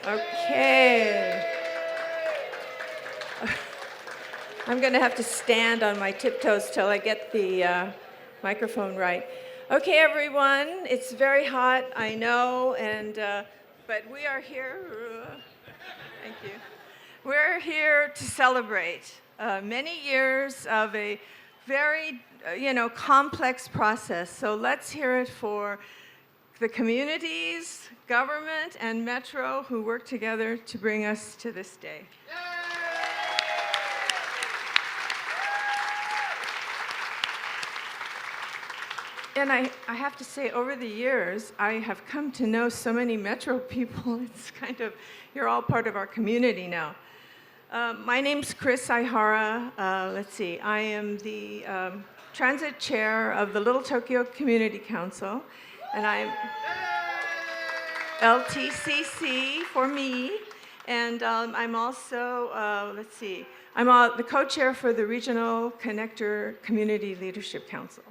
Okay. I'm going to have to stand on my tiptoes till I get the microphone right. Okay, everyone, it's very hot, I know, but we are here. Thank you. We're here to celebrate many years of a very, complex process. So let's hear it for the communities, government, and Metro who work together to bring us to this day. And I have to say, over the years, I have come to know so many Metro people. It's kind of, you're all part of our community now. My name's Chris Aihara. I am the transit chair of the Little Tokyo Community Council, and I'm LTCC for me, and I'm also, I'm the co-chair for the Regional Connector Community Leadership Council.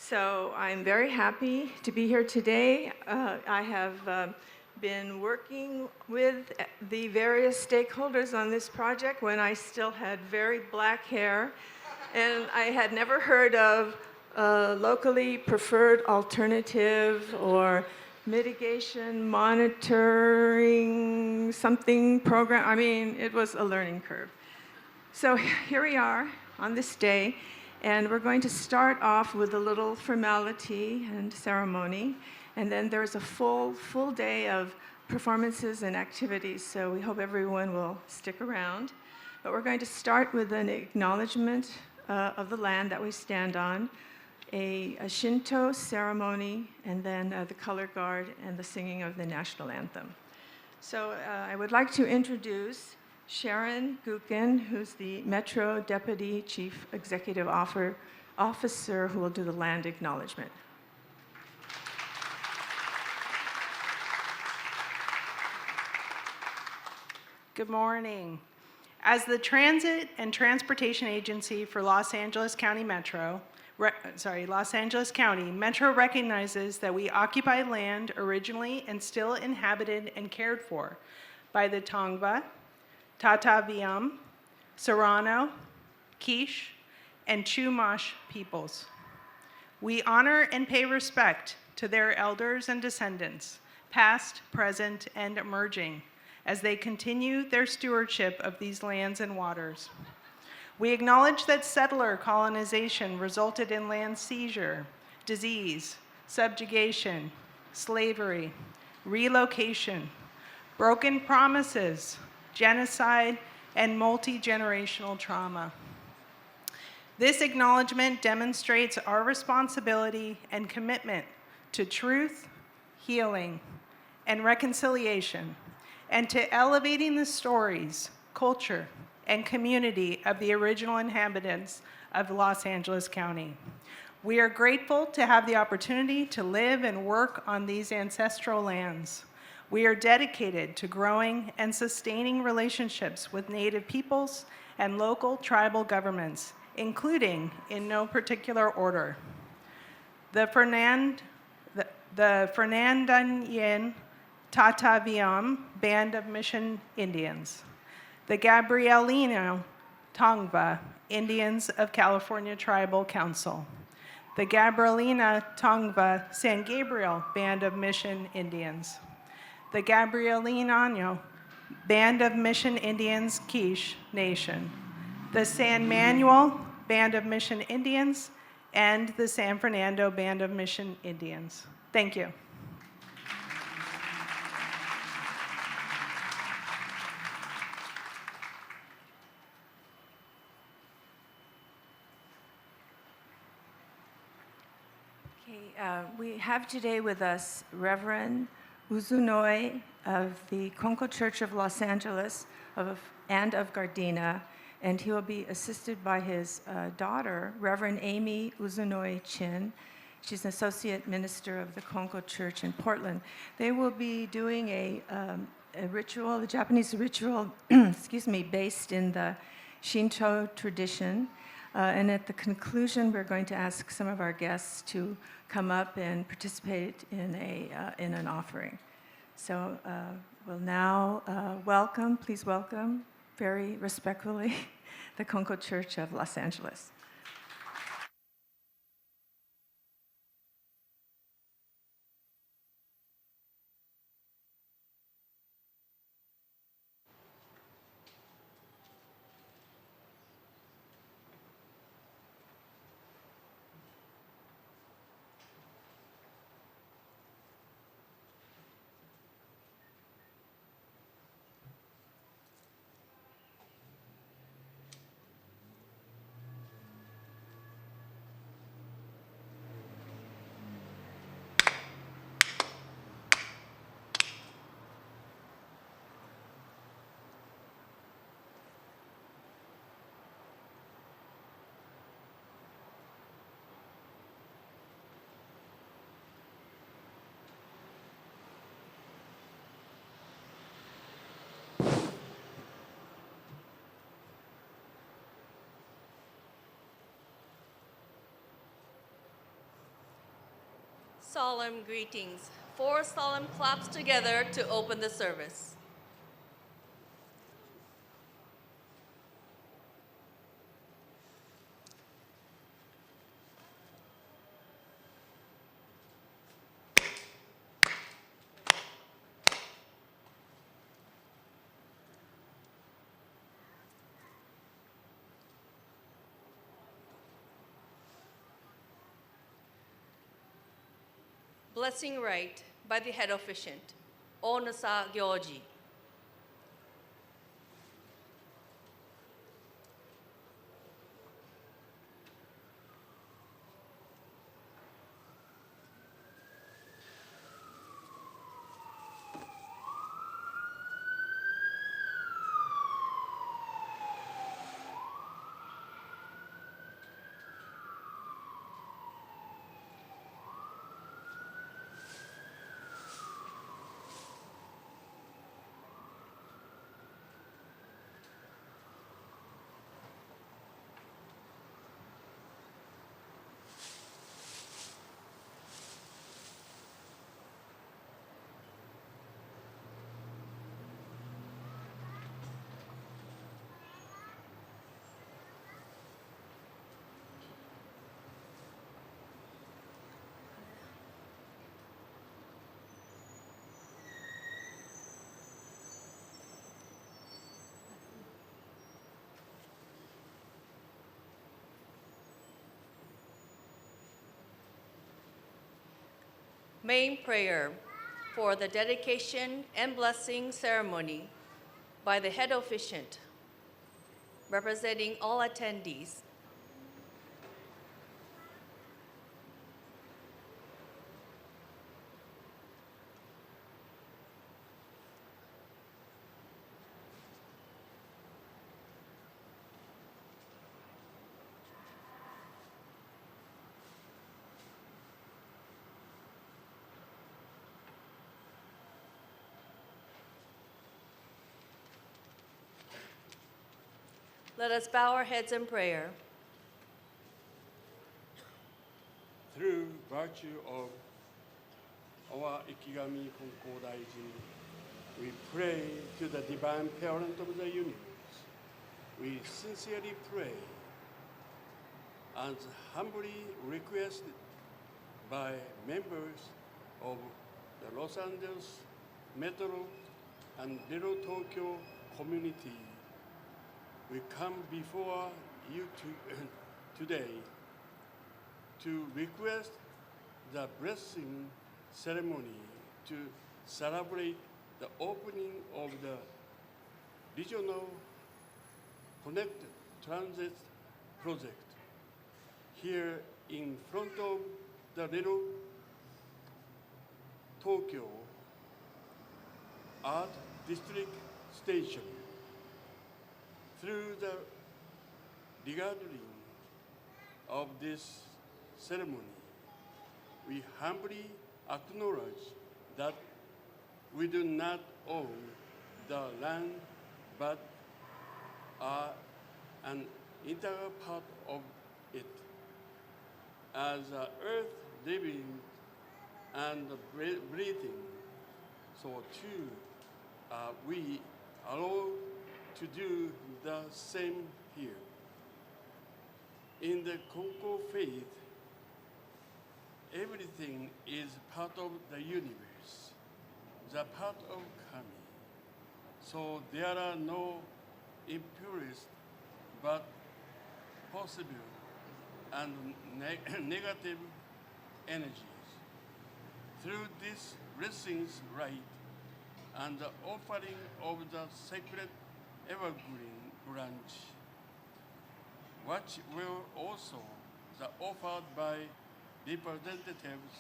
So I'm very happy to be here today. I have been working with the various stakeholders on this project when I still had very black hair, and I had never heard of locally preferred alternative or mitigation monitoring something program. I mean, it was a learning curve. So here we are on this day. And we're going to start off with a little formality and ceremony, and then there's a full day of performances and activities, so we hope everyone will stick around. But we're going to start with an acknowledgement of the land that we stand on, a Shinto ceremony, and then the color guard and the singing of the national anthem. So I would like to introduce Sharon Gukin, who's the Metro Deputy Chief Executive Officer who will do the land acknowledgement. Good morning. As the Transit and Transportation Agency for Los Angeles County, Metro recognizes that we occupy land originally and still inhabited and cared for by the Tongva, Tataviam, Serrano, Quiche, and Chumash peoples. We honor and pay respect to their elders and descendants, past, present, and emerging, as they continue their stewardship of these lands and waters. We acknowledge that settler colonization resulted in land seizure, disease, subjugation, slavery, relocation, broken promises, genocide, and multi-generational trauma. This acknowledgement demonstrates our responsibility and commitment to truth, healing, and reconciliation, and to elevating the stories, culture, and community of the original inhabitants of Los Angeles County. We are grateful to have the opportunity to live and work on these ancestral lands. We are dedicated to growing and sustaining relationships with Native peoples and local tribal governments, including, in no particular order, the Fernandan Tataviam Band of Mission Indians, the Gabrielino Tongva Indians of California Tribal Council, the Gabrielina Tongva San Gabriel Band of Mission Indians, the Gabrielino Band of Mission Indians Quiche Nation, the San Manuel Band of Mission Indians, and the San Fernando Band of Mission Indians. Thank you. We have today with us Reverend Uzunoi of the Conco Church of Los Angeles and of Gardena, and he will be assisted by his daughter, Reverend Amy Uzunoi Chin. She's an associate minister of the Conco Church in Portland. They will be doing a ritual, a Japanese ritual, based in the Shinto tradition. And at the conclusion, we're going to ask some of our guests to come up and participate in an offering. So will now please welcome, very respectfully, the Concord Church of Los Angeles. Solemn greetings. 4 solemn claps together to open the service. Blessing rite by the head officiant, Onasa Gyoji. Main prayer for the dedication and blessing ceremony by the head officiant, representing all attendees. Let us bow our heads in prayer. Through virtue of our Ikigami Honko Daijin, we pray to the divine parent of the universe. We sincerely pray, as humbly requested by members of the Los Angeles Metro and Little Tokyo community. We come before you today to request the blessing ceremony to celebrate the opening of the regional connected transit project here in front of the Little Tokyo Art District Station. Through the regathering of this ceremony, we humbly acknowledge that we do not own the land but are an integral part of it. As the earth living and breathing, so too we allow to do the same here. In the Konko faith, everything is part of the universe, the part of Kami. So there are no impurities, but possible and negative energies. Through this blessings rite and the offering of the sacred evergreen branch, which will also be offered by representatives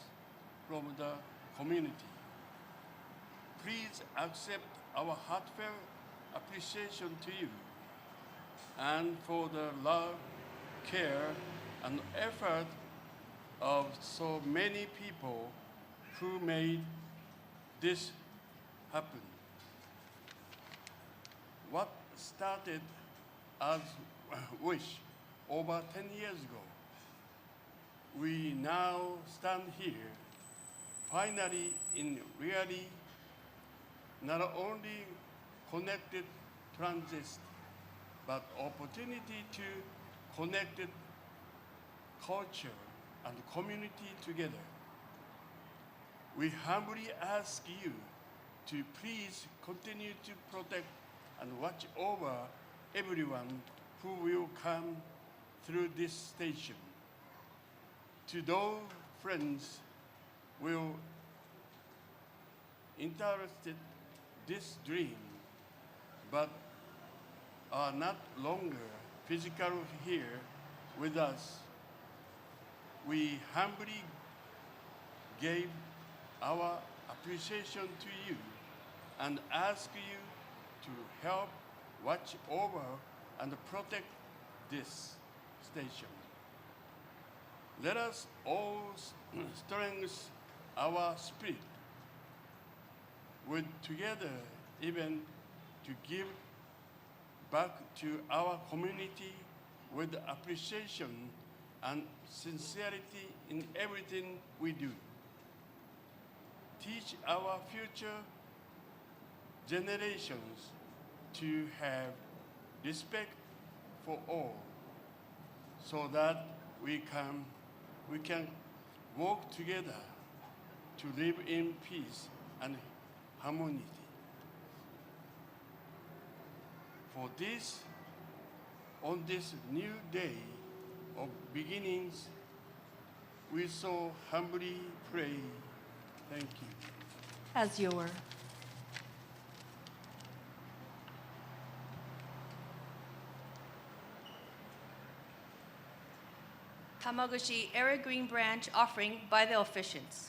from the community. Please accept our heartfelt appreciation to you and for the love, care, and effort of so many people who made this happen. What started as a wish over 10 years ago, we now stand here, finally in really not only connected transit, but opportunity to connected culture and community together. We humbly ask you to please continue to protect and watch over everyone who will come through this station. To those friends will interested this dream, but are not longer physically here with us, we humbly gave our appreciation to you and ask you to help watch over and protect this station. Let us all strengthen our spirit with together even to give back to our community with appreciation and sincerity in everything we do. Teach our future generations to have respect for all so that we can work together to live in peace and harmony. For this, on this new day of beginnings, we so humbly pray. Thank you. As you were. Tamaguchi Evergreen Branch offering by the officiants.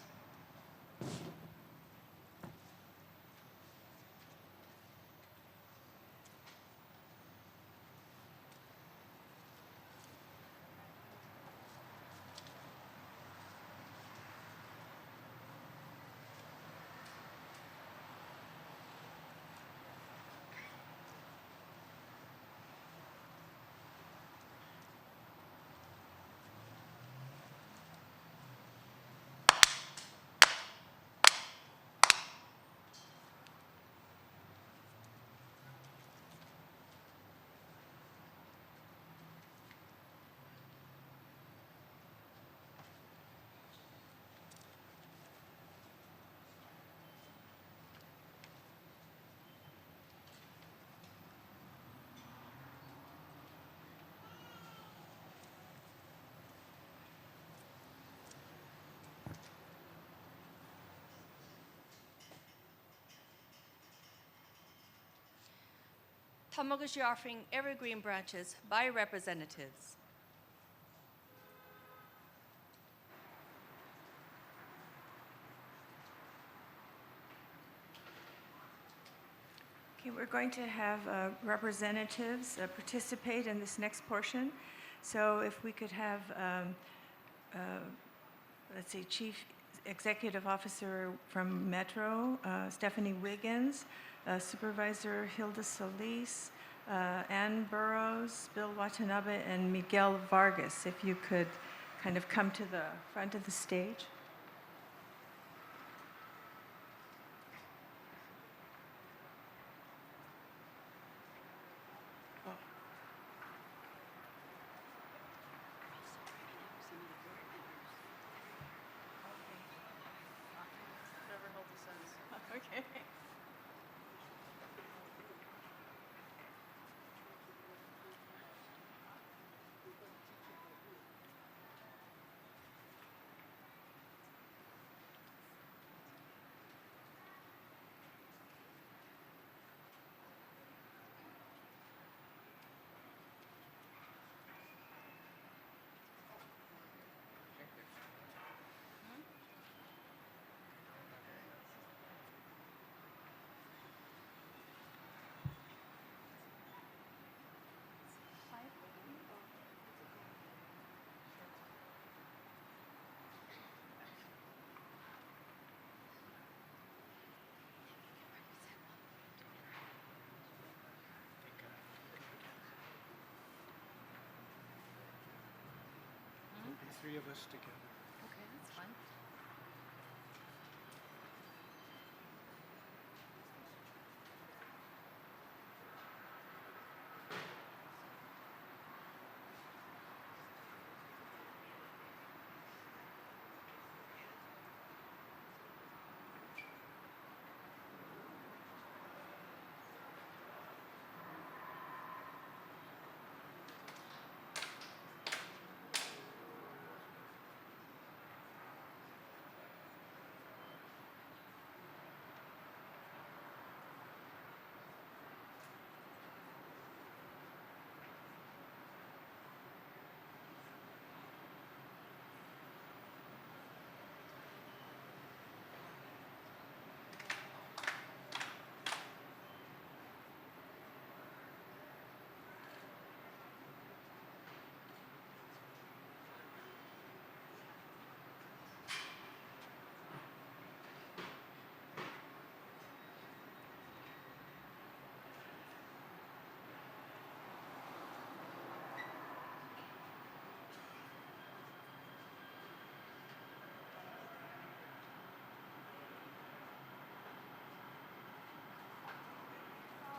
Tamaguchi offering evergreen branches by representatives. Okay, we're going to have representatives participate in this next portion. So if we could have, let's see, Chief Executive Officer from Metro, Stephanie Wiggins, Supervisor Hilda Solis, Ann Burrows, Bill Watanabe, and Miguel Vargas, if you could kind of come to the front of the stage. three of us together. Okay, that's fine.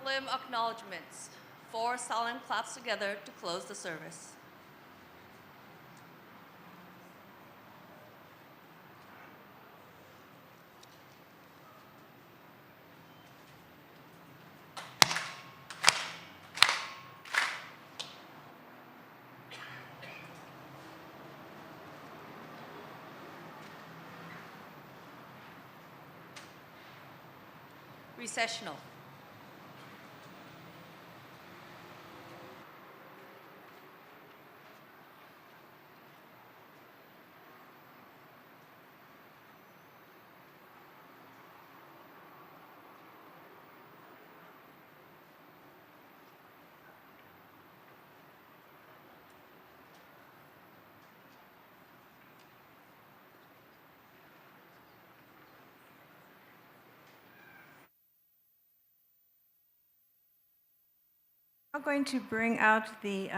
Solemn acknowledgements. 4 solemn claps together to close the service. Recessional. I'm going to bring out the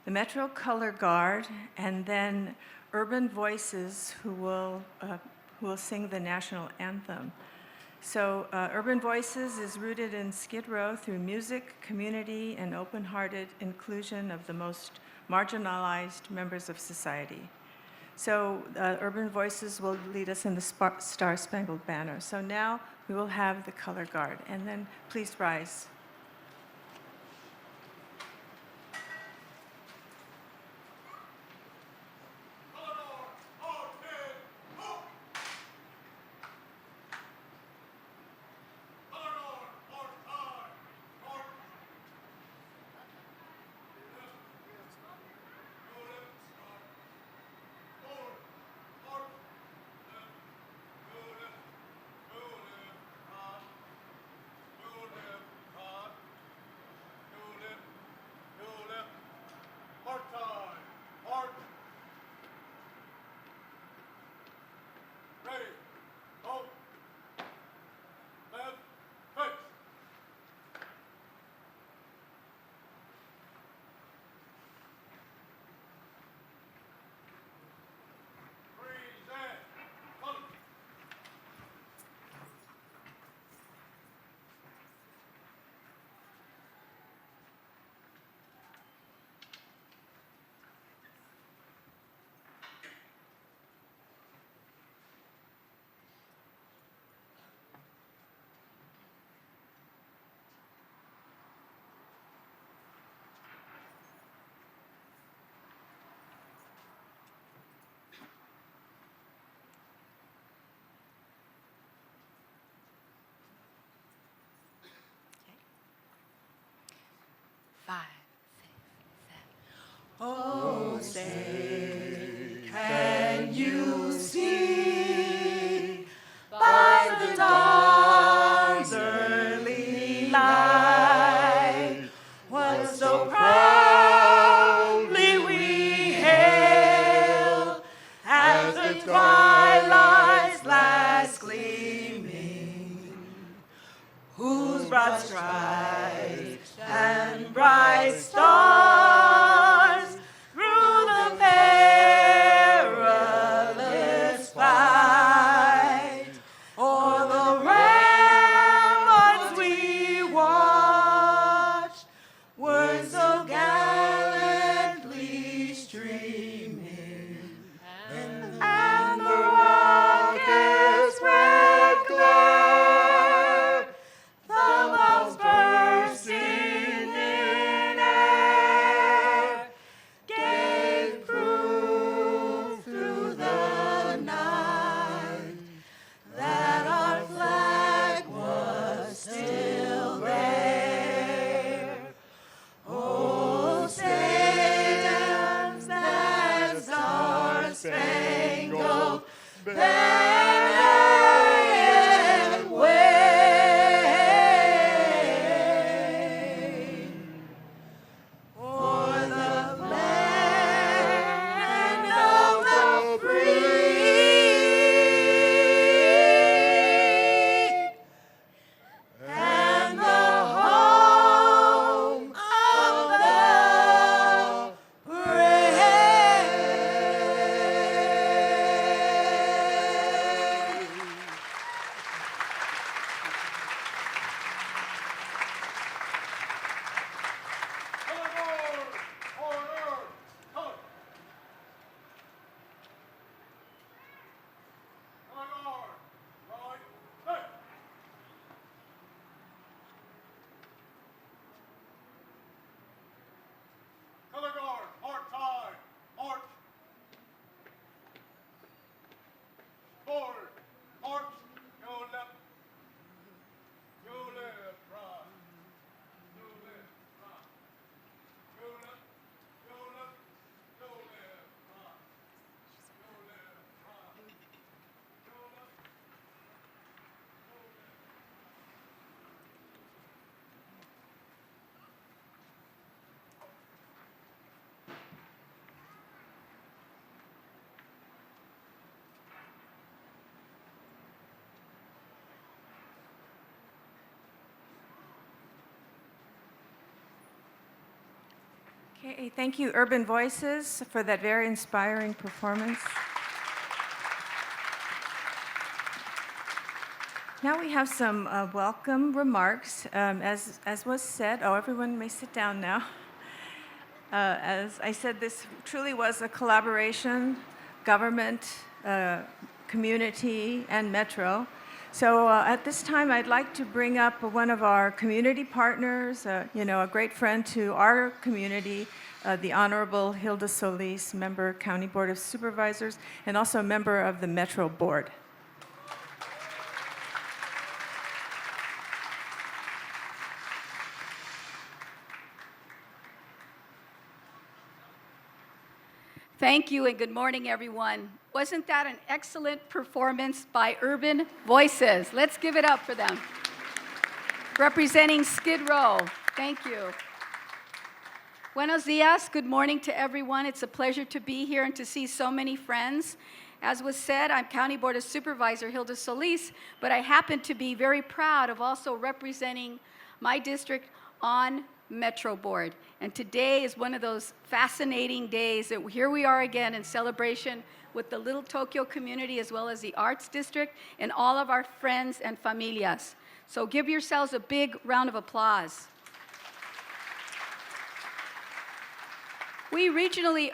Metro Color Guard and then Urban Voices who will sing the national anthem. So Urban Voices is rooted in Skid Row through music, community, and open-hearted inclusion of the most marginalized members of society. So Urban Voices will lead us in the Star-Spangled Banner. So now we will have the Color Guard. And then please rise. Five, six, seven. Oh, say, can you see by the dawn's early light what so proudly we hailed as the twilight's last gleaming, whose broad stripes and bright stars through the Okay, thank you, Urban Voices, for that very inspiring performance. Now we have some welcome remarks. As was said, everyone may sit down now. As I said, this truly was a collaboration, government, community, and Metro. So at this time, I'd like to bring up one of our community partners, a great friend to our community, the Honorable Hilda Solis, member County Board of Supervisors, and also a member of the Metro Board. Thank you and good morning, everyone. Wasn't that an excellent performance by Urban Voices? Let's give it up for them. Representing Skid Row, thank you. Buenos dias, good morning to everyone. It's a pleasure to be here and to see so many friends. As was said, I'm County Board of Supervisor Hilda Solis, but I happen to be very proud of also representing my district on Metro Board. And today is one of those fascinating days that here we are again in celebration with the Little Tokyo community as well as the Arts District and all of our friends and familias. So give yourselves a big round of applause. We regionally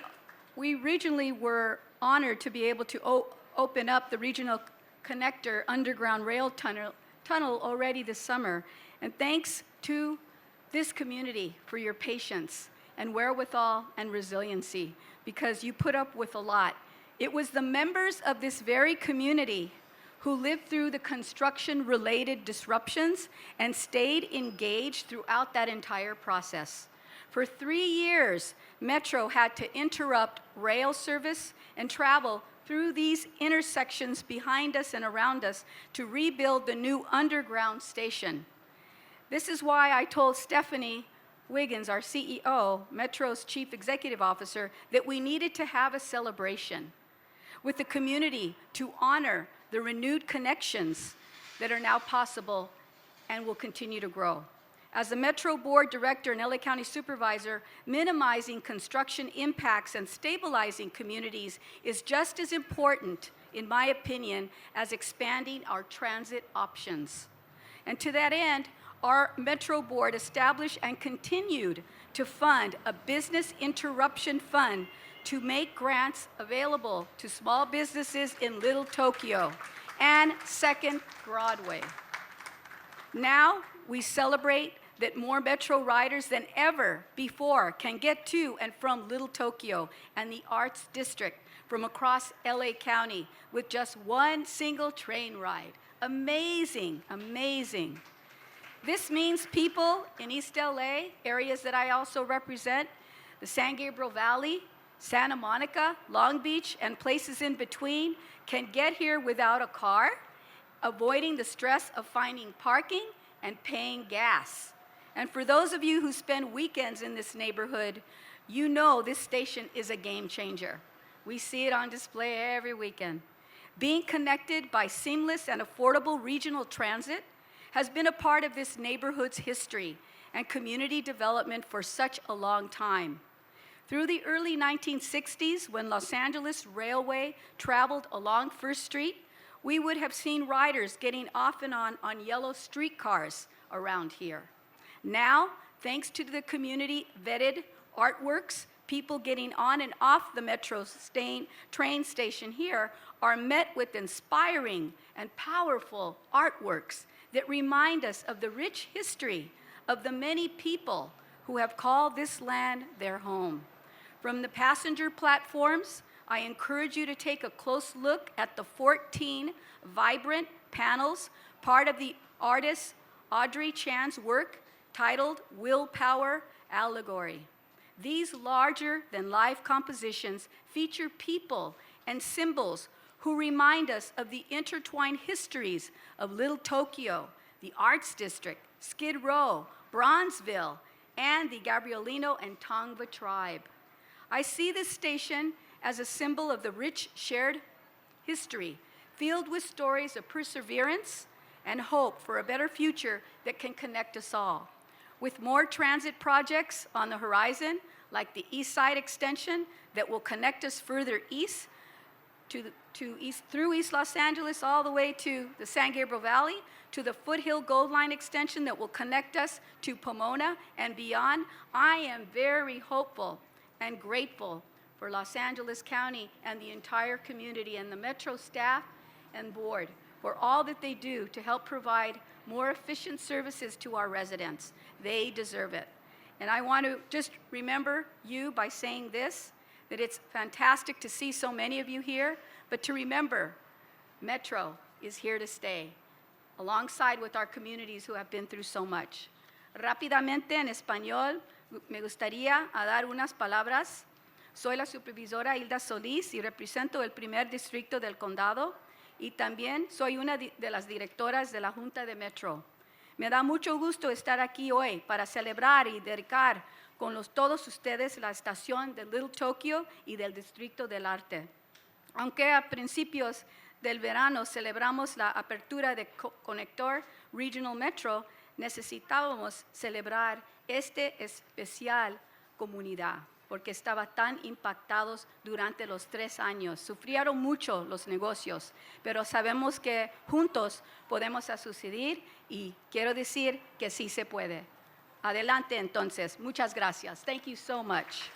were honored to be able to open up the Regional Connector Underground Rail Tunnel already this summer. And thanks to this community for your patience and wherewithal and resiliency, because you put up with a lot. It was the members of this very community who lived through the construction-related disruptions and stayed engaged throughout that entire process. For 3 years, Metro had to interrupt rail service and travel through these intersections behind us and around us to rebuild the new underground station. This is why I told Stephanie Wiggins, our CEO, Metro's Chief Executive Officer, that we needed to have a celebration with the community to honor the renewed connections that are now possible and will continue to grow. As the Metro Board Director and LA County Supervisor, minimizing construction impacts and stabilizing communities is just as important, in my opinion, as expanding our transit options. And to that end, our Metro Board established and continued to fund a business interruption fund to make grants available to small businesses in Little Tokyo and 2nd Broadway. Now we celebrate that more Metro riders than ever before can get to and from Little Tokyo and the Arts District from across LA County with just one single train ride. Amazing, amazing. This means people in East LA, areas that I also represent, the San Gabriel Valley, Santa Monica, Long Beach, and places in between, can get here without a car, avoiding the stress of finding parking and paying gas. And for those of you who spend weekends in this neighborhood, you know this station is a game changer. We see it on display every weekend. Being connected by seamless and affordable regional transit has been a part of this neighborhood's history and community development for such a long time. Through the early 1960s, when Los Angeles Railway traveled along First Street, we would have seen riders getting off and on yellow streetcars around here. Now, thanks to the community-vetted artworks, people getting on and off the Metro train station here are met with inspiring and powerful artworks that remind us of the rich history of the many people who have called this land their home. From the passenger platforms, I encourage you to take a close look at the 14 vibrant panels, part of the artist Audrey Chan's work titled Willpower Allegory. These larger-than-life compositions feature people and symbols who remind us of the intertwined histories of Little Tokyo, the Arts District, Skid Row, Bronzeville, and the Gabrielino and Tongva tribe. I see this station as a symbol of the rich shared history, filled with stories of perseverance and hope for a better future that can connect us all. with more transit projects on the horizon, like the East Side Extension that will connect us further east through East Los Angeles all the way to the San Gabriel Valley, to the Foothill Gold Line extension that will connect us to Pomona and beyond. I am very hopeful and grateful for Los Angeles County and the entire community and the Metro staff and board for all that they do to help provide more efficient services to our residents. They deserve it. And I want to just remember you by saying this, that it's fantastic to see so many of you here, but to remember, Metro is here to stay, alongside with our communities who have been through so much. Rápidamente en español, me gustaría dar unas palabras. Soy la supervisora Hilda Solís y represento el primer distrito del condado y también soy una de las directoras de la Junta de Metro. Me da mucho gusto estar aquí hoy para celebrar y dedicar con todos ustedes la estación de Little Tokyo y del Distrito del Arte. Aunque a principios del verano celebramos la apertura de Conector Regional Metro, necesitábamos celebrar esta especial comunidad porque estaban tan impactados durante los 3 años. Sufrieron mucho los negocios, pero sabemos que juntos podemos suceder y quiero decir que sí se puede. Adelante entonces. Muchas gracias. Thank you so much.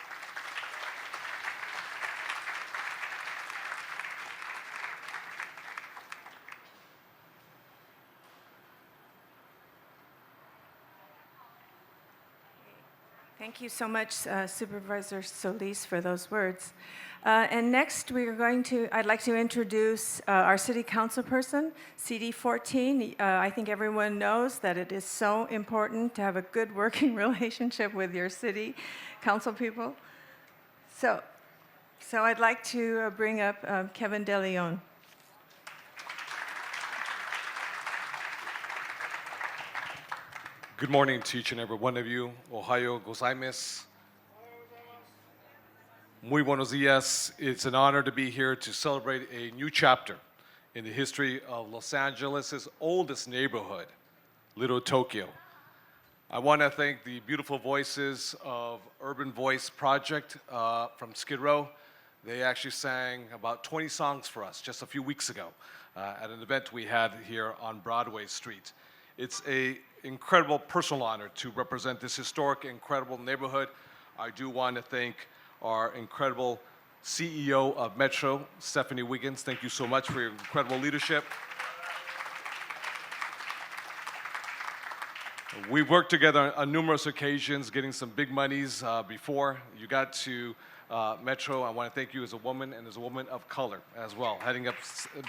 Thank you so much, Supervisor Solis, for those words. And next, I'd like to introduce our City Council person, CD 14. I think everyone knows that it is so important to have a good working relationship with your city council people. So I'd like to bring up Kevin De Leon. Good morning to each and every one of you. Ohayo gozaimasu. Muy buenos dias. It's an honor to be here to celebrate a new chapter in the history of Los Angeles' oldest neighborhood, Little Tokyo. I want to thank the beautiful voices of Urban Voice Project from Skid Row. They actually sang about 20 songs for us just a few weeks ago at an event we had here on Broadway Street. It's an incredible personal honor to represent this historic, incredible neighborhood. I do want to thank our incredible CEO of Metro, Stephanie Wiggins. Thank you so much for your incredible leadership. We've worked together on numerous occasions, getting some big monies before you got to Metro. I want to thank you as a woman and as a woman of color as well, heading up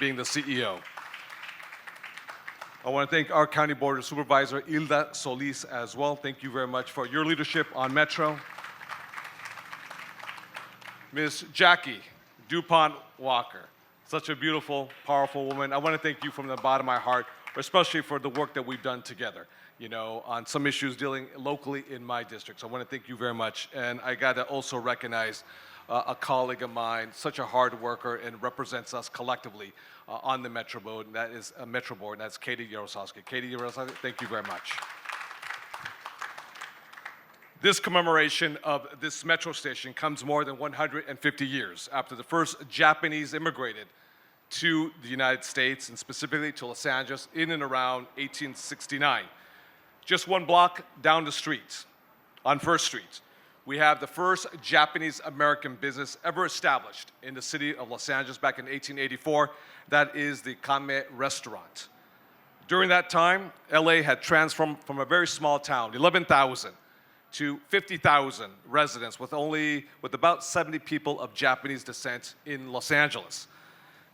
being the CEO. I want to thank our County Board of Supervisor, Hilda Solis, as well. Thank you very much for your leadership on Metro. Ms. Jackie DuPont Walker, such a beautiful, powerful woman. I want to thank you from the bottom of my heart, especially for the work that we've done together, on some issues dealing locally in my district. So I want to thank you very much. And I got to also recognize a colleague of mine, such a hard worker and represents us collectively on the Metro Board, and that is a Metro Board, and that's Katie Yarosowski. Katie Yarosowski, thank you very much. This commemoration of this metro station comes more than 150 years after the first Japanese immigrated to the United States, and specifically to Los Angeles, in and around 1869. Just one block down the street, on First Street, we have the first Japanese-American business ever established in the city of Los Angeles back in 1884. That is the Kame Restaurant. During that time, LA had transformed from a very small town, 11,000, to 50,000 residents with about 70 people of Japanese descent in Los Angeles.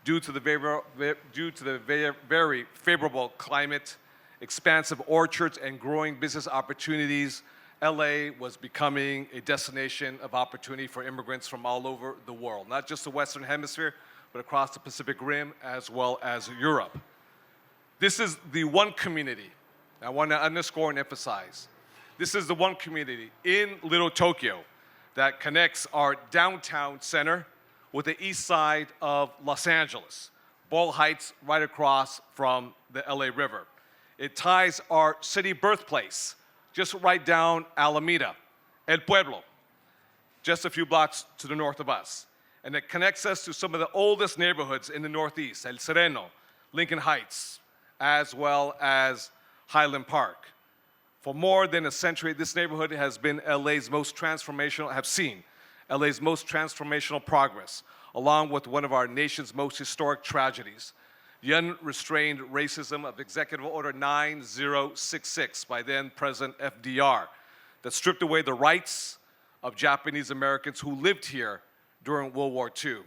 Due to the very favorable climate, expansive orchards, and growing business opportunities, LA was becoming a destination of opportunity for immigrants from all over the world, not just the Western Hemisphere, but across the Pacific Rim as well as Europe. This is the one community I want to underscore and emphasize. This is the one community in Little Tokyo that connects our downtown center with the east side of Los Angeles, Boyle Heights, right across from the LA River. It ties our city birthplace just right down Alameda, El Pueblo, just a few blocks to the north of us. And it connects us to some of the oldest neighborhoods in the Northeast, El Sereno, Lincoln Heights, as well as Highland Park. For more than a century, this neighborhood has been LA's most transformational, have seen LA's most transformational progress, along with one of our nation's most historic tragedies, the unrestrained racism of Executive Order 9066 by then President FDR that stripped away the rights of Japanese Americans who lived here during World War II.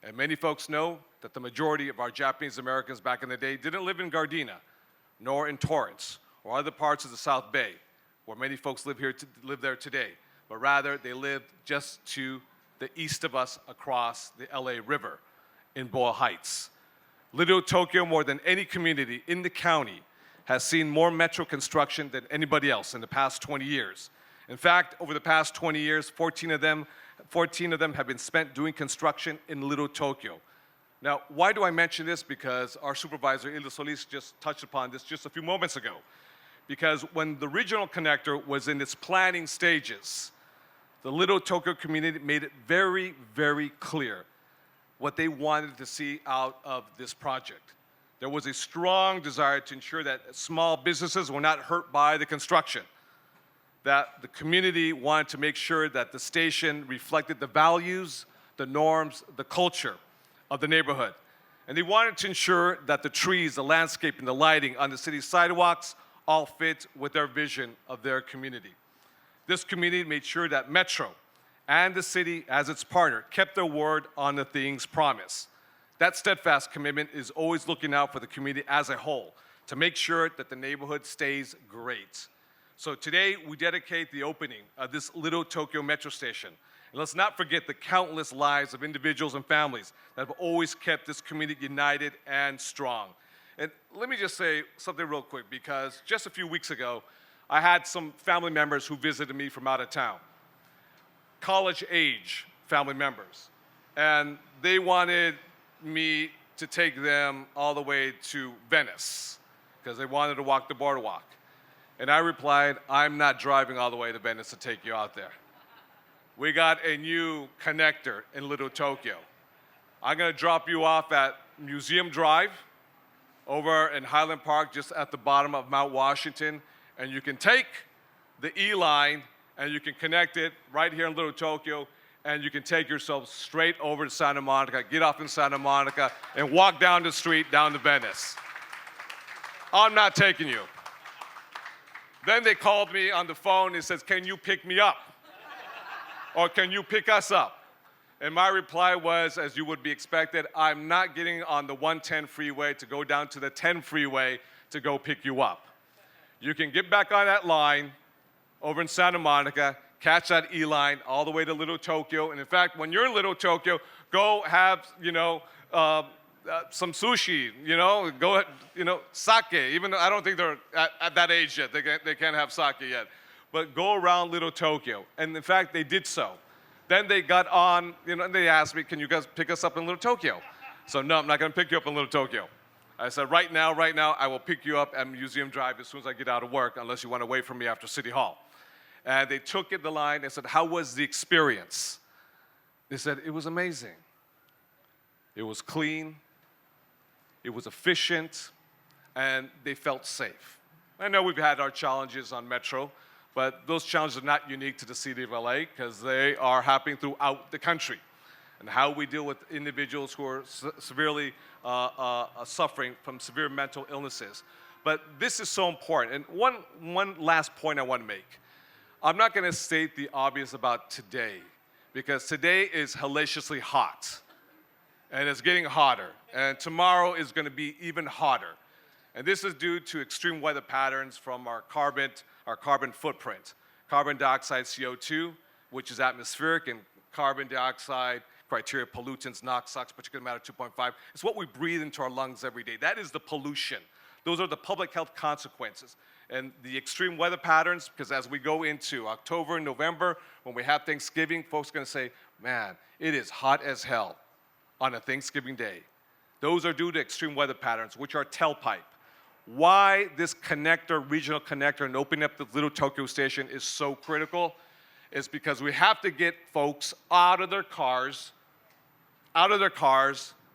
And many folks know that the majority of our Japanese Americans back in the day didn't live in Gardena, nor in Torrance, or other parts of the South Bay, where many folks live there today, but rather they lived just to the east of us across the LA River in Boyle Heights. Little Tokyo, more than any community in the county, has seen more metro construction than anybody else in the past 20 years. In fact, over the past 20 years, 14 of them have been spent doing construction in Little Tokyo. Now, why do I mention this? Because our supervisor, Hilda Solis, just touched upon this just a few moments ago. Because when the regional connector was in its planning stages, the Little Tokyo community made it very, very clear what they wanted to see out of this project. There was a strong desire to ensure that small businesses were not hurt by the construction, that the community wanted to make sure that the station reflected the values, the norms, the culture of the neighborhood. And they wanted to ensure that the trees, the landscape, and the lighting on the city's sidewalks all fit with their vision of their community. This community made sure that Metro and the city, as its partner, kept their word on the things promised. That steadfast commitment is always looking out for the community as a whole to make sure that the neighborhood stays great. So today, we dedicate the opening of this Little Tokyo Metro Station. And let's not forget the countless lives of individuals and families that have always kept this community united and strong. And let me just say something real quick, because just a few weeks ago, I had some family members who visited me from out of town, college-age family members. And they wanted me to take them all the way to Venice, because they wanted to walk the boardwalk. And I replied, I'm not driving all the way to Venice to take you out there. We got a new connector in Little Tokyo. I'm gonna drop you off at Museum Drive over in Highland Park, just at the bottom of Mount Washington, and you can take the E line and you can connect it right here in Little Tokyo, and you can take yourself straight over to Santa Monica, get off in Santa Monica, and walk down the street down to Venice. I'm not taking you. Then they called me on the phone and says, can you pick me up? Or can you pick us up? And my reply was, as you would be expected, I'm not getting on the 110 freeway to go down to the 10 freeway to go pick you up. You can get back on that line over in Santa Monica, catch that E-line all the way to Little Tokyo. And in fact, when you're in Little Tokyo, go have, some sushi, go, sake, even though I don't think they're at that age yet. They can't have sake yet. But go around Little Tokyo. And in fact, they did so. Then they got on, and they asked me, can you guys pick us up in Little Tokyo? So no, I'm not gonna pick you up in Little Tokyo. I said, right now, I will pick you up at Museum Drive as soon as I get out of work, unless you want to wait for me after City Hall. And they took it the line, they said, how was the experience? They said, it was amazing. It was clean, it was efficient, and they felt safe. I know we've had our challenges on Metro, but those challenges are not unique to the city of LA, because they are happening throughout the country. And how we deal with individuals who are severely suffering from severe mental illnesses. But this is so important. And one last point I want to make. I'm not going to state the obvious about today, because today is hellaciously hot. And it's getting hotter. And tomorrow is going to be even hotter. And this is due to extreme weather patterns from our carbon footprint. Carbon dioxide, CO2, which is atmospheric, and carbon dioxide, criteria pollutants, NOx, particulate matter 2.5. It's what we breathe into our lungs every day. That is the pollution. Those are the public health consequences. And the extreme weather patterns, because as we go into October and November, when we have Thanksgiving, folks are going to say, man, it is hot as hell on a Thanksgiving day. Those are due to extreme weather patterns, which are tailpipe. why this connector, regional connector, and opening up the Little Tokyo Station is so critical is because we have to get folks out of their cars,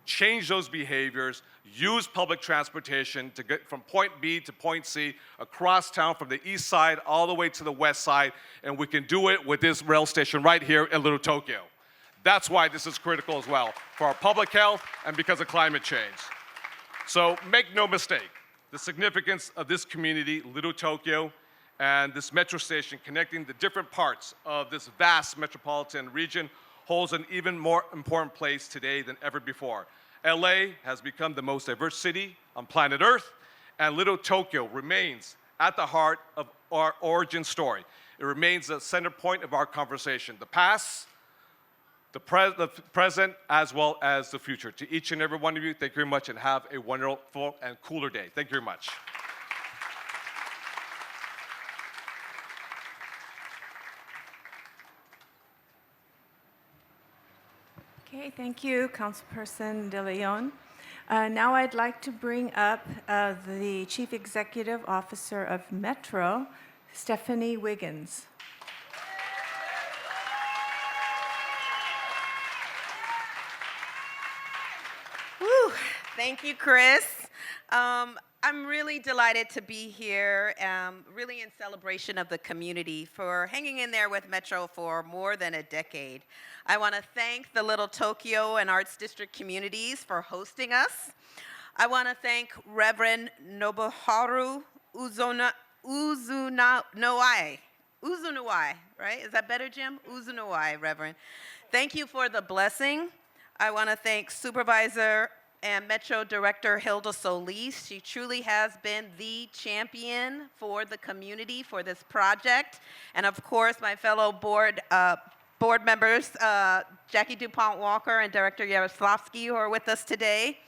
change those behaviors, use public transportation to get from point B to point C across town from the east side all the way to the west side, and we can do it with this rail station right here in Little Tokyo. That's why this is critical as well, for our public health and because of climate change. So make no mistake, the significance of this community, Little Tokyo, and this metro station connecting the different parts of this vast metropolitan region holds an even more important place today than ever before. LA has become the most diverse city on planet Earth, and Little Tokyo remains at the heart of our origin story. It remains the center point of our conversation, the past, the present, as well as the future. To each and every one of you, thank you very much, and have a wonderful and cooler day. Thank you very much. Okay, thank you, Councilperson De Leon. Now I'd like to bring up the Chief Executive Officer of Metro, Stephanie Wiggins. Woo. Thank you, Chris. I'm really delighted to be here, really in celebration of the community for hanging in there with Metro for more than a decade. I want to thank the Little Tokyo and Arts District communities for hosting us. I want to thank Reverend Nobuharu Uzunuwai, right? Is that better, Jim? Uzunuwai, Reverend. Thank you for the blessing. I want to thank Supervisor and Metro Director Hilda Solis. She truly has been the champion for the community for this project. And of course, my fellow board members, Jackie DuPont Walker and Director Yaroslavsky, who are with us today.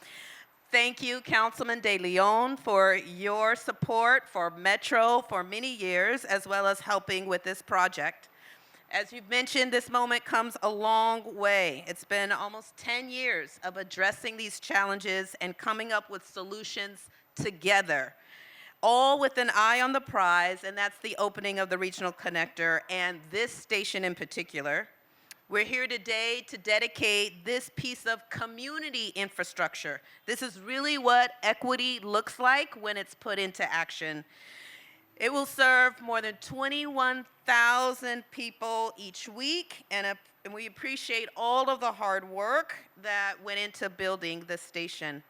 Thank you, Councilman De Leon, for your support for Metro for many years, as well as helping with this project. As you've mentioned, this moment comes a long way. It's been almost 10 years of addressing these challenges and coming up with solutions together, all with an eye on the prize, and that's the opening of the regional connector and this station in particular. We're here today to dedicate this piece of community infrastructure. This is really what equity looks like when it's put into action. It will serve more than 21,000 people each week, and we appreciate all of the hard work that went into building the station.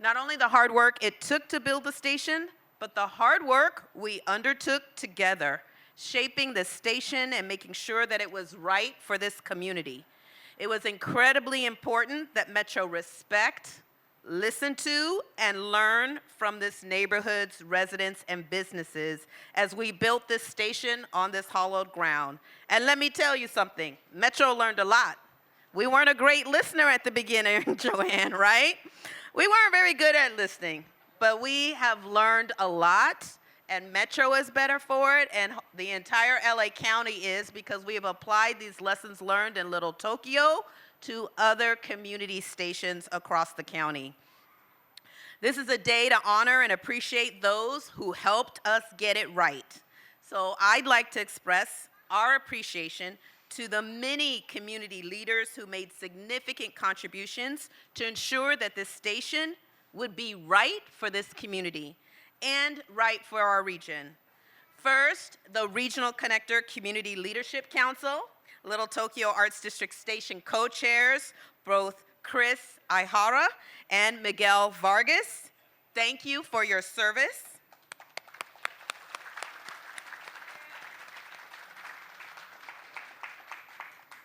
Not only the hard work it took to build the station, but the hard work we undertook together, shaping the station and making sure that it was right for this community. It was incredibly important that Metro respect, listen to, and learn from this neighborhood's residents and businesses as we built this station on this hallowed ground. And let me tell you something, Metro learned a lot. We weren't a great listener at the beginning, Joanne, right? We weren't very good at listening, but we have learned a lot, and Metro is better for it, and the entire LA County is, because we have applied these lessons learned in Little Tokyo to other community stations across the county. This is a day to honor and appreciate those who helped us get it right. So I'd like to express our appreciation to the many community leaders who made significant contributions to ensure that this station would be right for this community and right for our region. First, the Regional Connector Community Leadership Council, Little Tokyo Arts District Station co-chairs, both Chris Ihara and Miguel Vargas. Thank you for your service.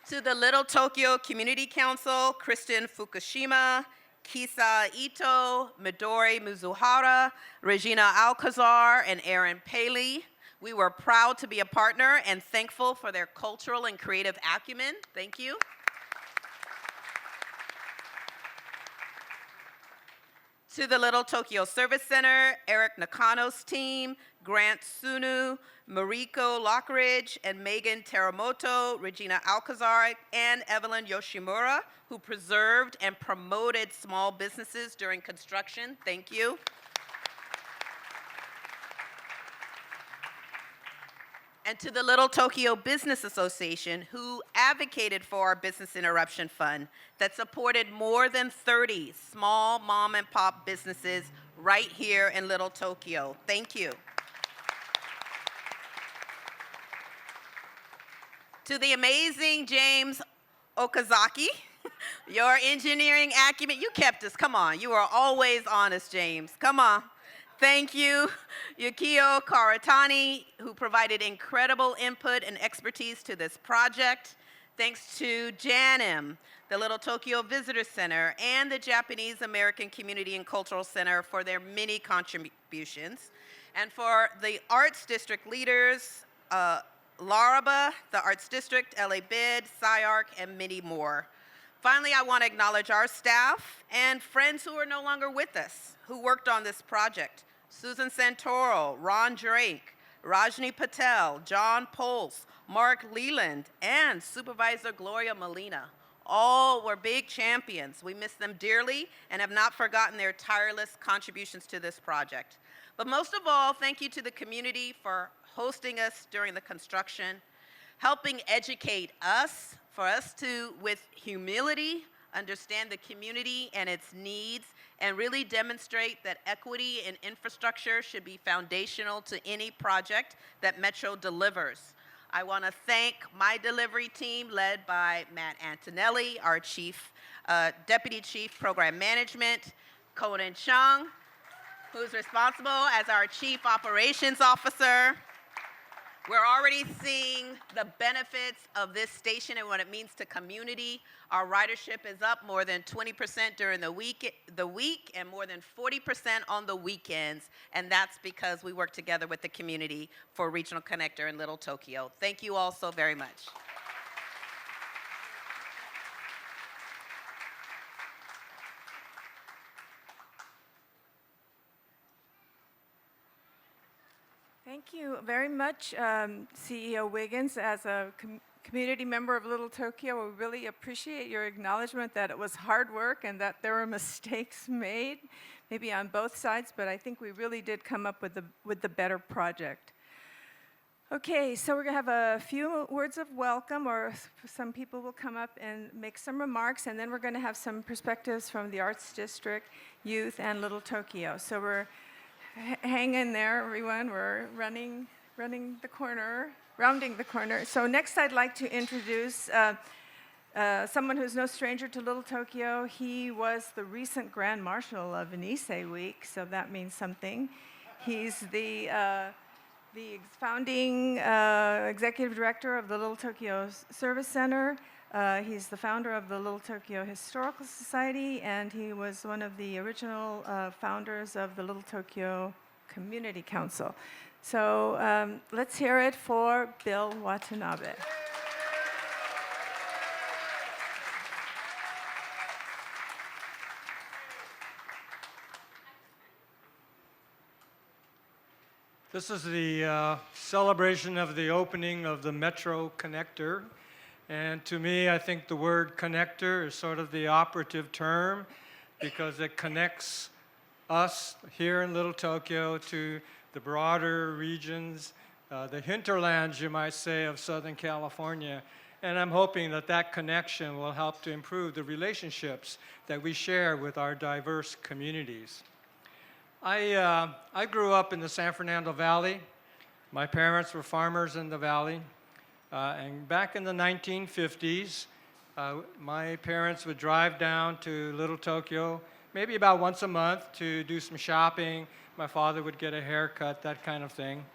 To the Little Tokyo Community Council, Kristen Fukushima, Kisa Ito, Midori Mizuhara, Regina Alcazar, and Aaron Paley. We were proud to be a partner and thankful for their cultural and creative acumen. Thank you. To the Little Tokyo Service Center, Eric Nakano's team, Grant Sunu, Mariko Lockridge, and Megan Teramoto, Regina Alcazar, and Evelyn Yoshimura, who preserved and promoted small businesses during construction. Thank you. And to the Little Tokyo Business Association, who advocated for our Business Interruption Fund that supported more than 30 small mom and pop businesses right here in Little Tokyo. Thank you. To the amazing James Okazaki, your engineering acumen, you kept us, come on. You are always honest, James, come on. Thank you, Yukio Karatani, who provided incredible input and expertise to this project. Thanks to JANM, the Little Tokyo Visitor Center, and the Japanese American Community and Cultural Center for their many contributions. And for the Arts District leaders, Laraba, the Arts District, LA BID, SciArc, and many more. Finally, I want to acknowledge our staff and friends who are no longer with us, who worked on this project. Susan Santoro, Ron Drake, Rajni Patel, John Pols, Mark Leland, and Supervisor Gloria Molina. All were big champions. We miss them dearly and have not forgotten their tireless contributions to this project. But most of all, thank you to the community for hosting us during the construction, helping educate us, for us to, with humility, understand the community and its needs, and really demonstrate that equity in infrastructure should be foundational to any project that Metro delivers. I want to thank my delivery team led by Matt Antonelli, our Deputy Chief Program Management, Conan Chung, who's responsible as our Chief Operations Officer. We're already seeing the benefits of this station and what it means to community. Our ridership is up more than 20% during the week and more than 40% on the weekends. And that's because we work together with the community for Regional Connector in Little Tokyo. Thank you all so very much. Thank you very much, CEO Wiggins. As a community member of Little Tokyo, we really appreciate your acknowledgement that it was hard work and that there were mistakes made, maybe on both sides, but I think we really did come up with the better project. Okay, so we're going to have a few words of welcome, or some people will come up and make some remarks, and then we're going to have some perspectives from the Arts District, youth, and Little Tokyo. So we're hang in there, everyone. We're rounding the corner. So next I'd like to introduce someone who's no stranger to Little Tokyo. He was the recent Grand Marshal of Nisei Week, so that means something. He's the founding executive director of the Little Tokyo Service Center. He's the founder of the Little Tokyo Historical Society, and he was one of the original founders of the Little Tokyo Community Council. So let's hear it for Bill Watanabe. This is the celebration of the opening of the Metro Connector. And to me, I think the word connector is sort of the operative term because it connects us here in Little Tokyo to the broader regions, the hinterlands, you might say, of Southern California. And I'm hoping that that connection will help to improve the relationships that we share with our diverse communities. I grew up in the San Fernando Valley. My parents were farmers in the valley. And back in the 1950s, my parents would drive down to Little Tokyo, maybe about once a month to do some shopping. My father would get a haircut, that kind of thing.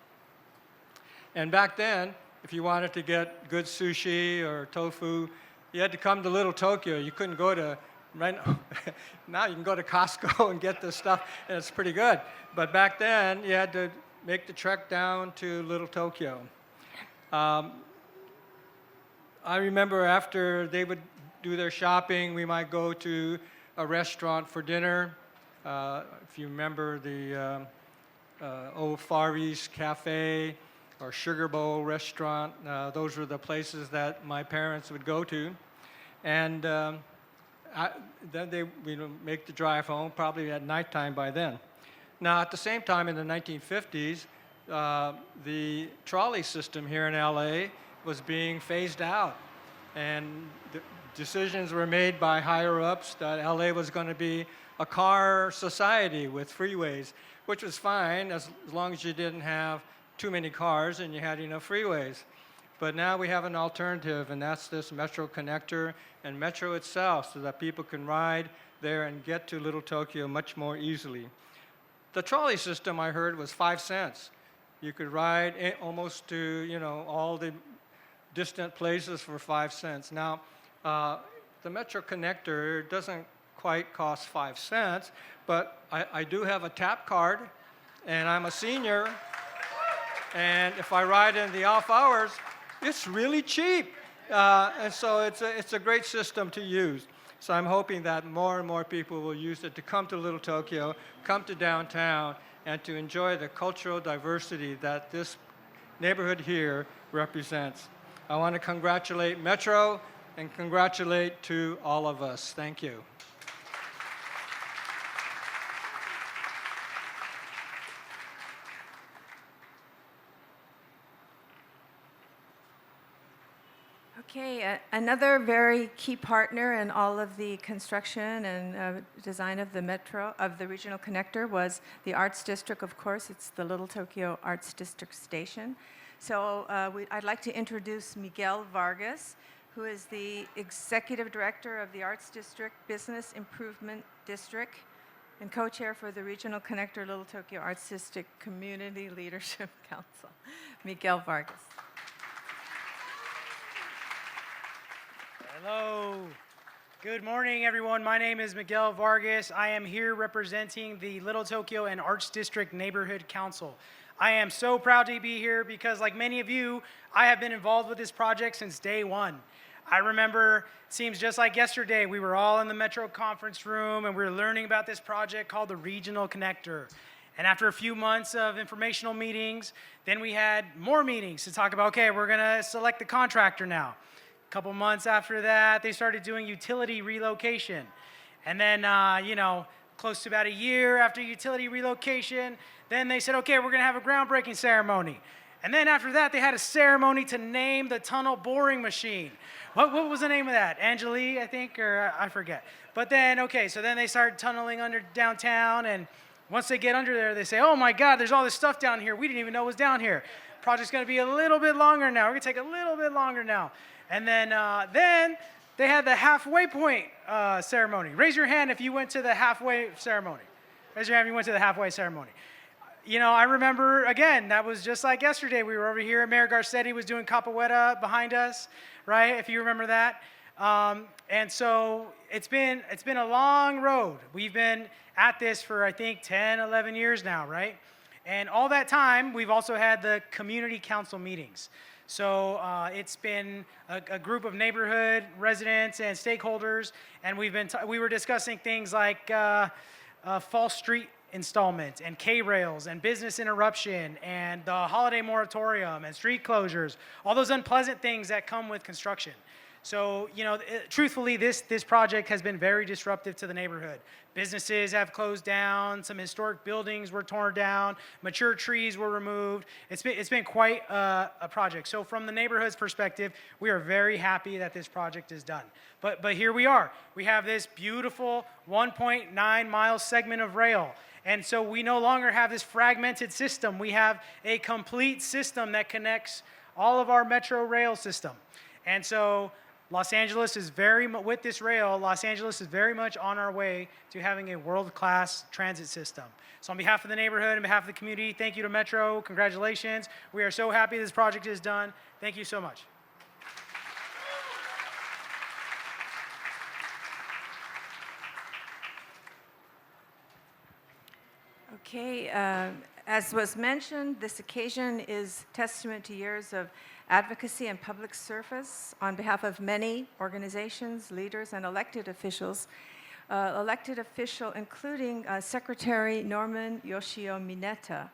And back then, if you wanted to get good sushi or tofu, you had to come to Little Tokyo. You couldn't go to, right now you can go to Costco and get this stuff, and it's pretty good. But back then, you had to make the trek down to Little Tokyo. I remember after they would do their shopping, we might go to a restaurant for dinner. If you remember the old Far East Cafe or Sugar Bowl restaurant, those were the places that my parents would go to. And then they would make the drive home, probably at nighttime by then. Now, at the same time, in the 1950s, the trolley system here in LA was being phased out. And decisions were made by higher ups that LA was going to be a car society with freeways, which was fine as long as you didn't have too many cars and you had enough freeways. But now we have an alternative, and that's this Metro connector and Metro itself, so that people can ride there and get to Little Tokyo much more easily. The trolley system, I heard, was 5 cents. You could ride almost to, you know, all the distant places for 5 cents. Now, the Metro connector doesn't quite cost 5 cents, but I do have a tap card, and I'm a senior, and if I ride in the off hours, it's really cheap. And so it's a great system to use. So I'm hoping that more and more people will use it to come to Little Tokyo, come to downtown, and to enjoy the cultural diversity that this neighborhood here represents. I want to congratulate Metro and congratulate to all of us. Thank you. Okay, another very key partner in all of the construction and design of the metro, of the regional connector, was the Arts District, of course. It's the Little Tokyo Arts District Station. So I'd like to introduce Miguel Vargas, who is the Executive Director of the Arts District Business Improvement District and co-chair for the Regional Connector Little Tokyo Arts District Community Leadership Council. Miguel Vargas. Hello. Good morning, everyone. My name is Miguel Vargas. I am here representing the Little Tokyo and Arts District Neighborhood Council. I am so proud to be here because, like many of you, I have been involved with this project since day one. I remember, it seems just like yesterday, we were all in the Metro conference room and we were learning about this project called the Regional Connector. And after a few months of informational meetings, then we had more meetings to talk about, okay, we're gonna select the contractor now. A couple months after that, they started doing utility relocation. And then, close to about a year after utility relocation, then they said, okay, we're gonna have a groundbreaking ceremony. And then after that, they had a ceremony to name the tunnel boring machine. What was the name of that? Angeli, I think, or I forget. But then, okay, so then they started tunneling under downtown, and once they get under there, they say, oh my God, there's all this stuff down here. We didn't even know it was down here. Project's gonna be a little bit longer now. We're gonna take a little bit longer now. And then they had the halfway point ceremony. Raise your hand if you went to the halfway ceremony. Raise your hand if you went to the halfway ceremony. You know, I remember, again, that was just like yesterday. We were over here. Mayor Garcetti was doing capoeira behind us, right, if you remember that. And so it's been a long road. We've been at this for, I think, 10, 11 years now, right? And all that time, we've also had the community council meetings. So it's been a group of neighborhood residents and stakeholders, and we were discussing things like Fall Street installment and K-rails and business interruption and the holiday moratorium and street closures, all those unpleasant things that come with construction. So, truthfully, this project has been very disruptive to the neighborhood. Businesses have closed down, some historic buildings were torn down, mature trees were removed. It's been quite a project. So from the neighborhood's perspective, we are very happy that this project is done. But here we are. We have this beautiful 1.9 mile segment of rail. And so we no longer have this fragmented system. We have a complete system that connects all of our metro rail system. And so Los Angeles is with this rail, Los Angeles is very much on our way to having a world-class transit system. So on behalf of the neighborhood and behalf of the community, thank you to Metro, congratulations. We are so happy this project is done. Thank you so much. Okay, as was mentioned, this occasion is testament to years of advocacy and public service on behalf of many organizations, leaders, and elected officials. Including Secretary Norman Yoshio Mineta.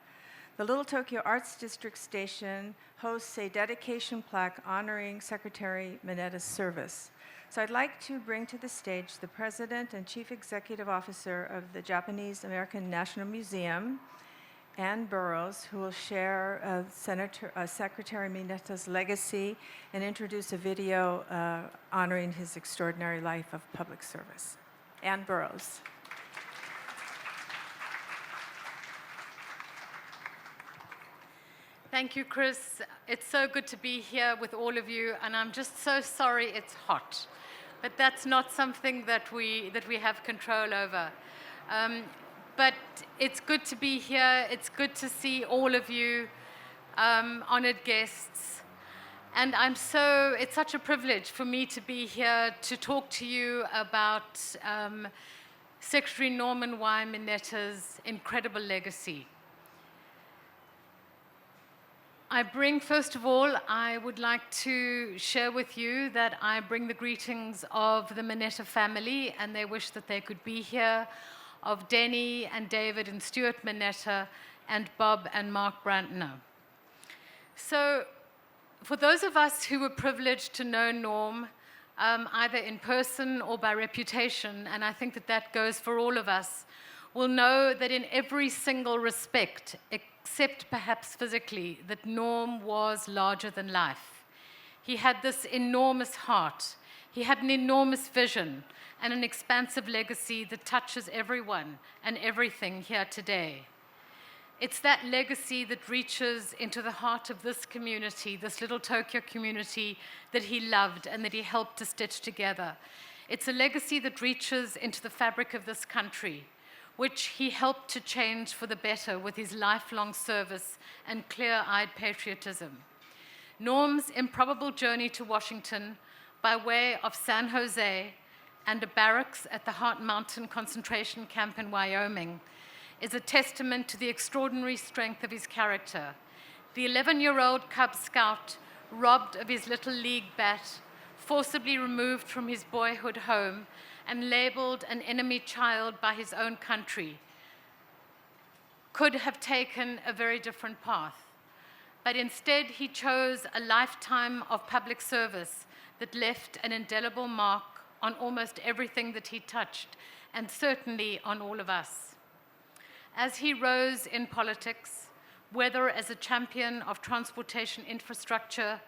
The Little Tokyo Arts District Station hosts a dedication plaque honoring Secretary Mineta's service. So I'd like to bring to the stage the President and Chief Executive Officer of the Japanese American National Museum Ann Burrows, who will share Secretary Mineta's legacy and introduce a video honoring his extraordinary life of public service. Ann Burrows. Thank you, Chris. It's so good to be here with all of you, and I'm just so sorry it's hot. But that's not something that we have control over. But it's good to be here. It's good to see all of you, honored guests. And it's such a privilege for me to be here to talk to you about Secretary Norman Y. Mineta's incredible legacy. First of all, I would like to share with you that I bring the greetings of the Mineta family, and they wish that they could be here, of Denny and David and Stuart Mineta, and Bob and Mark Brantner. So, for those of us who were privileged to know Norm, either in person or by reputation, and I think that that goes for all of us, will know that in every single respect, except perhaps physically, that Norm was larger than life. He had this enormous heart. He had an enormous vision and an expansive legacy that touches everyone and everything here today. It's that legacy that reaches into the heart of this community, this little Tokyo community that he loved and that he helped to stitch together. It's a legacy that reaches into the fabric of this country, which he helped to change for the better with his lifelong service and clear-eyed patriotism. Norm's improbable journey to Washington by way of San Jose and a barracks at the Heart Mountain concentration camp in Wyoming is a testament to the extraordinary strength of his character. The 11-year-old Cub Scout, robbed of his Little League bat, forcibly removed from his boyhood home, and labeled an enemy child by his own country, could have taken a very different path. But instead, he chose a lifetime of public service that left an indelible mark on almost everything that he touched, and certainly on all of us. As he rose in politics, whether as a champion of transportation infrastructure,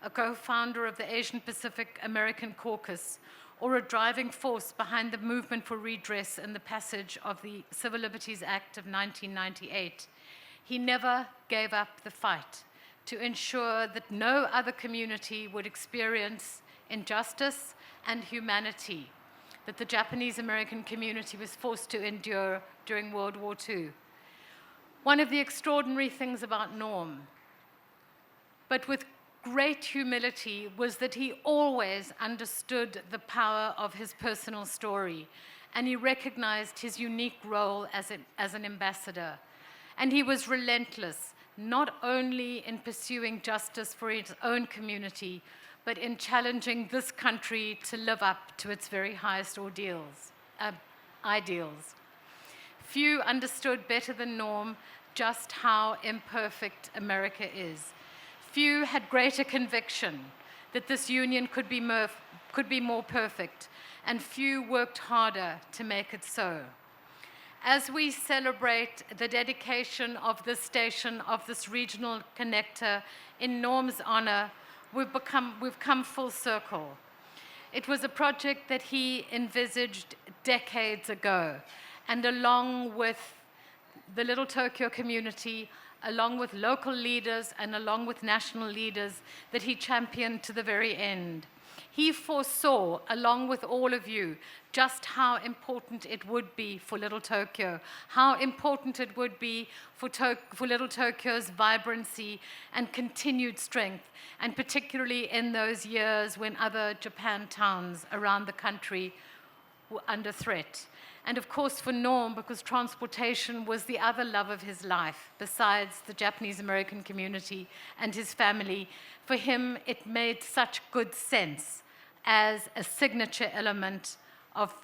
a co-founder of the Asian Pacific American Caucus, or a driving force behind the movement for redress and the passage of the Civil Liberties Act of 1998, he never gave up the fight to ensure that no other community would experience injustice and humanity that the Japanese American community was forced to endure during World War II. One of the extraordinary things about Norm, but with great humility, was that he always understood the power of his personal story, and he recognized his unique role as an ambassador. And he was relentless, not only in pursuing justice for his own community, but in challenging this country to live up to its very highest ideals. Few understood better than Norm just how imperfect America is. Few had greater conviction that this union could be more perfect, and few worked harder to make it so. As we celebrate the dedication of this station, of this regional connector, in Norm's honor, we've come full circle. It was a project that he envisaged decades ago, and along with the Little Tokyo community, along with local leaders and along with national leaders, that he championed to the very end. He foresaw, along with all of you, just how important it would be for Little Tokyo, how important it would be for Little Tokyo's vibrancy and continued strength, and particularly in those years when other Japan towns around the country were under threat. And of course for Norm, because transportation was the other love of his life, besides the Japanese American community and his family, for him it made such good sense as a signature element of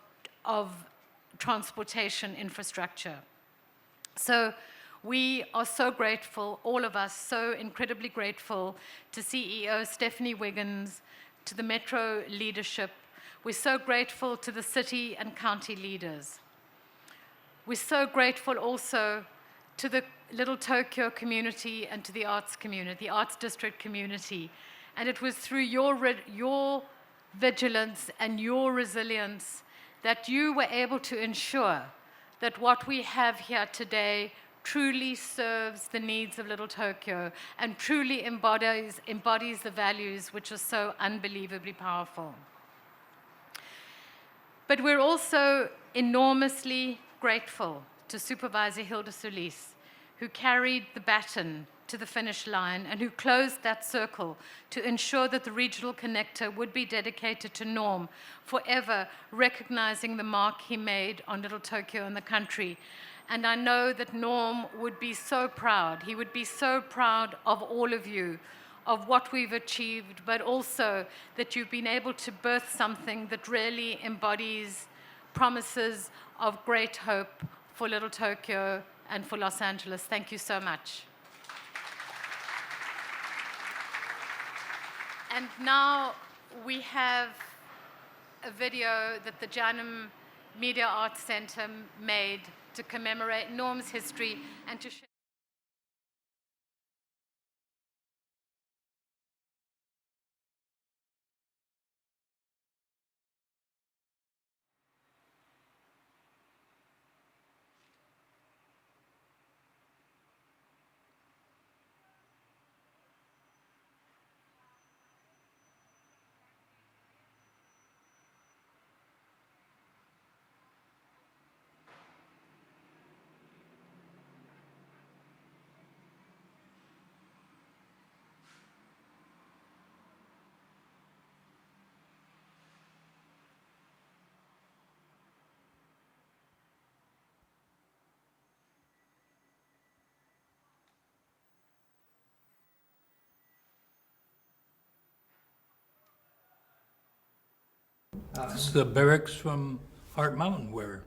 transportation infrastructure. So we are so grateful, all of us, so incredibly grateful to CEO Stephanie Wiggins, to the Metro leadership. We're so grateful to the city and county leaders. We're so grateful also to the Little Tokyo community and to the arts community, the arts district community. And it was through your vigilance and your resilience that you were able to ensure that what we have here today truly serves the needs of Little Tokyo and truly embodies the values which are so unbelievably powerful. But we're also enormously grateful to Supervisor Hilda Solis, who carried the baton to the finish line and who closed that circle to ensure that the regional connector would be dedicated to Norm, forever recognizing the mark he made on Little Tokyo and the country. And I know that Norm would be so proud. He would be so proud of all of you, of what we've achieved, but also that you've been able to birth something that really embodies promises of great hope for Little Tokyo and for Los Angeles. Thank you so much. And now we have a video that the Janum Media Arts Center made to commemorate Norm's history and to share. This is the barracks from Heart Mountain where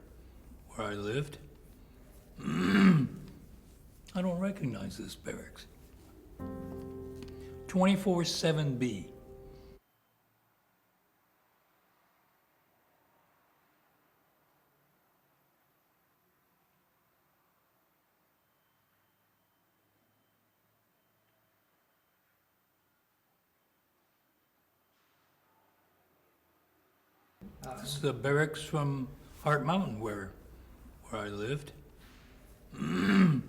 I lived. I don't recognize this barracks. 24/7B. This is the barracks from Heart Mountain where I lived. I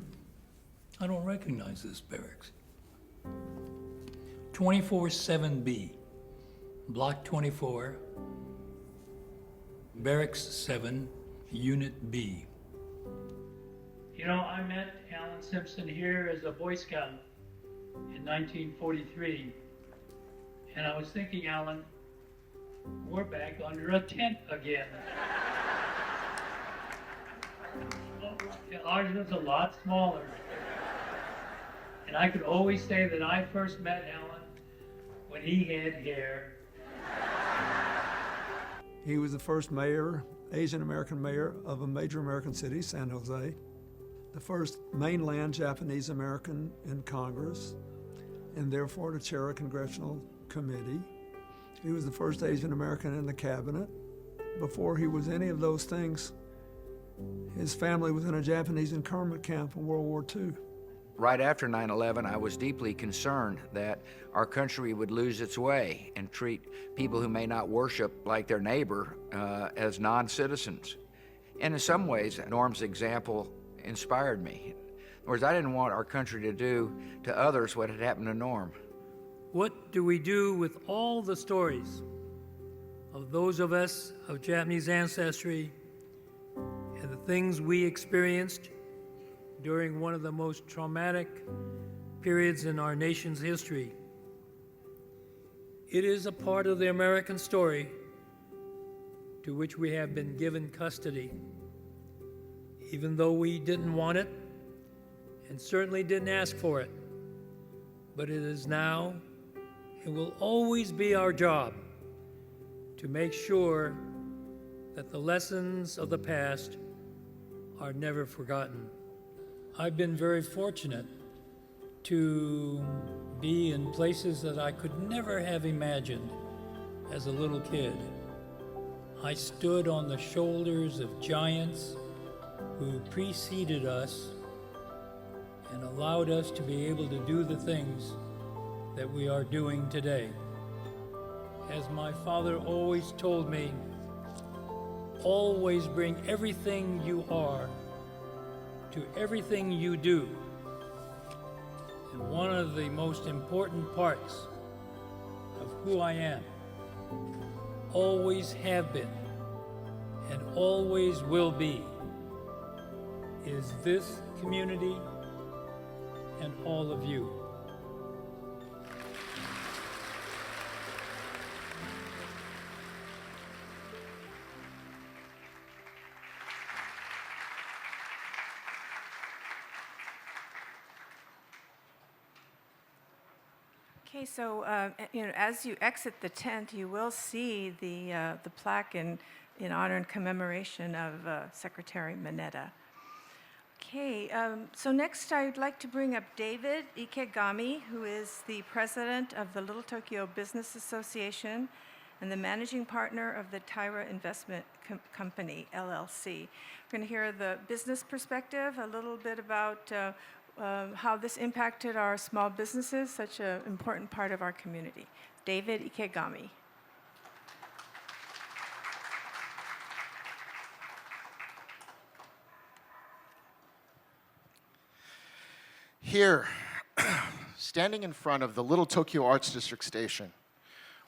don't recognize this barracks. 24/7B, Block 24, Barracks 7, Unit B. You know, I met Alan Simpson here as a Boy Scout in 1943. And I was thinking, Alan, we're back under a tent again. Ours was a lot smaller. And I could always say that I first met Alan when he had hair. He was the first mayor, Asian American mayor of a major American city, San Jose, the first mainland Japanese American in Congress, and therefore to chair a congressional committee. He was the first Asian American in the cabinet. Before he was any of those things, his family was in a Japanese internment camp in World War II. Right after 9/11, I was deeply concerned that our country would lose its way and treat people who may not worship like their neighbor as non-citizens. And in some ways, Norm's example inspired me. In other words, I didn't want our country to do to others what had happened to Norm. What do we do with all the stories of those of us of Japanese ancestry and the things we experienced during one of the most traumatic periods in our nation's history? It is a part of the American story to which we have been given custody, even though we didn't want it and certainly didn't ask for it. But it is now and will always be our job to make sure that the lessons of the past are never forgotten. I've been very fortunate to be in places that I could never have imagined as a little kid. I stood on the shoulders of giants who preceded us and allowed us to be able to do the things that we are doing today. As my father always told me, always bring everything you are to everything you do. And one of the most important parts of who I am, always have been, and always will be, is this community and all of you. Okay, so as you exit the tent, you will see the plaque in honor and commemoration of Secretary Mineta. Okay, so next I'd like to bring up David Ikegami, who is the president of the Little Tokyo Business Association and the managing partner of the Taira Investment Company, LLC. We're going to hear the business perspective, a little bit about how this impacted our small businesses, such an important part of our community. David Ikegami. Here, standing in front of the Little Tokyo Arts District Station,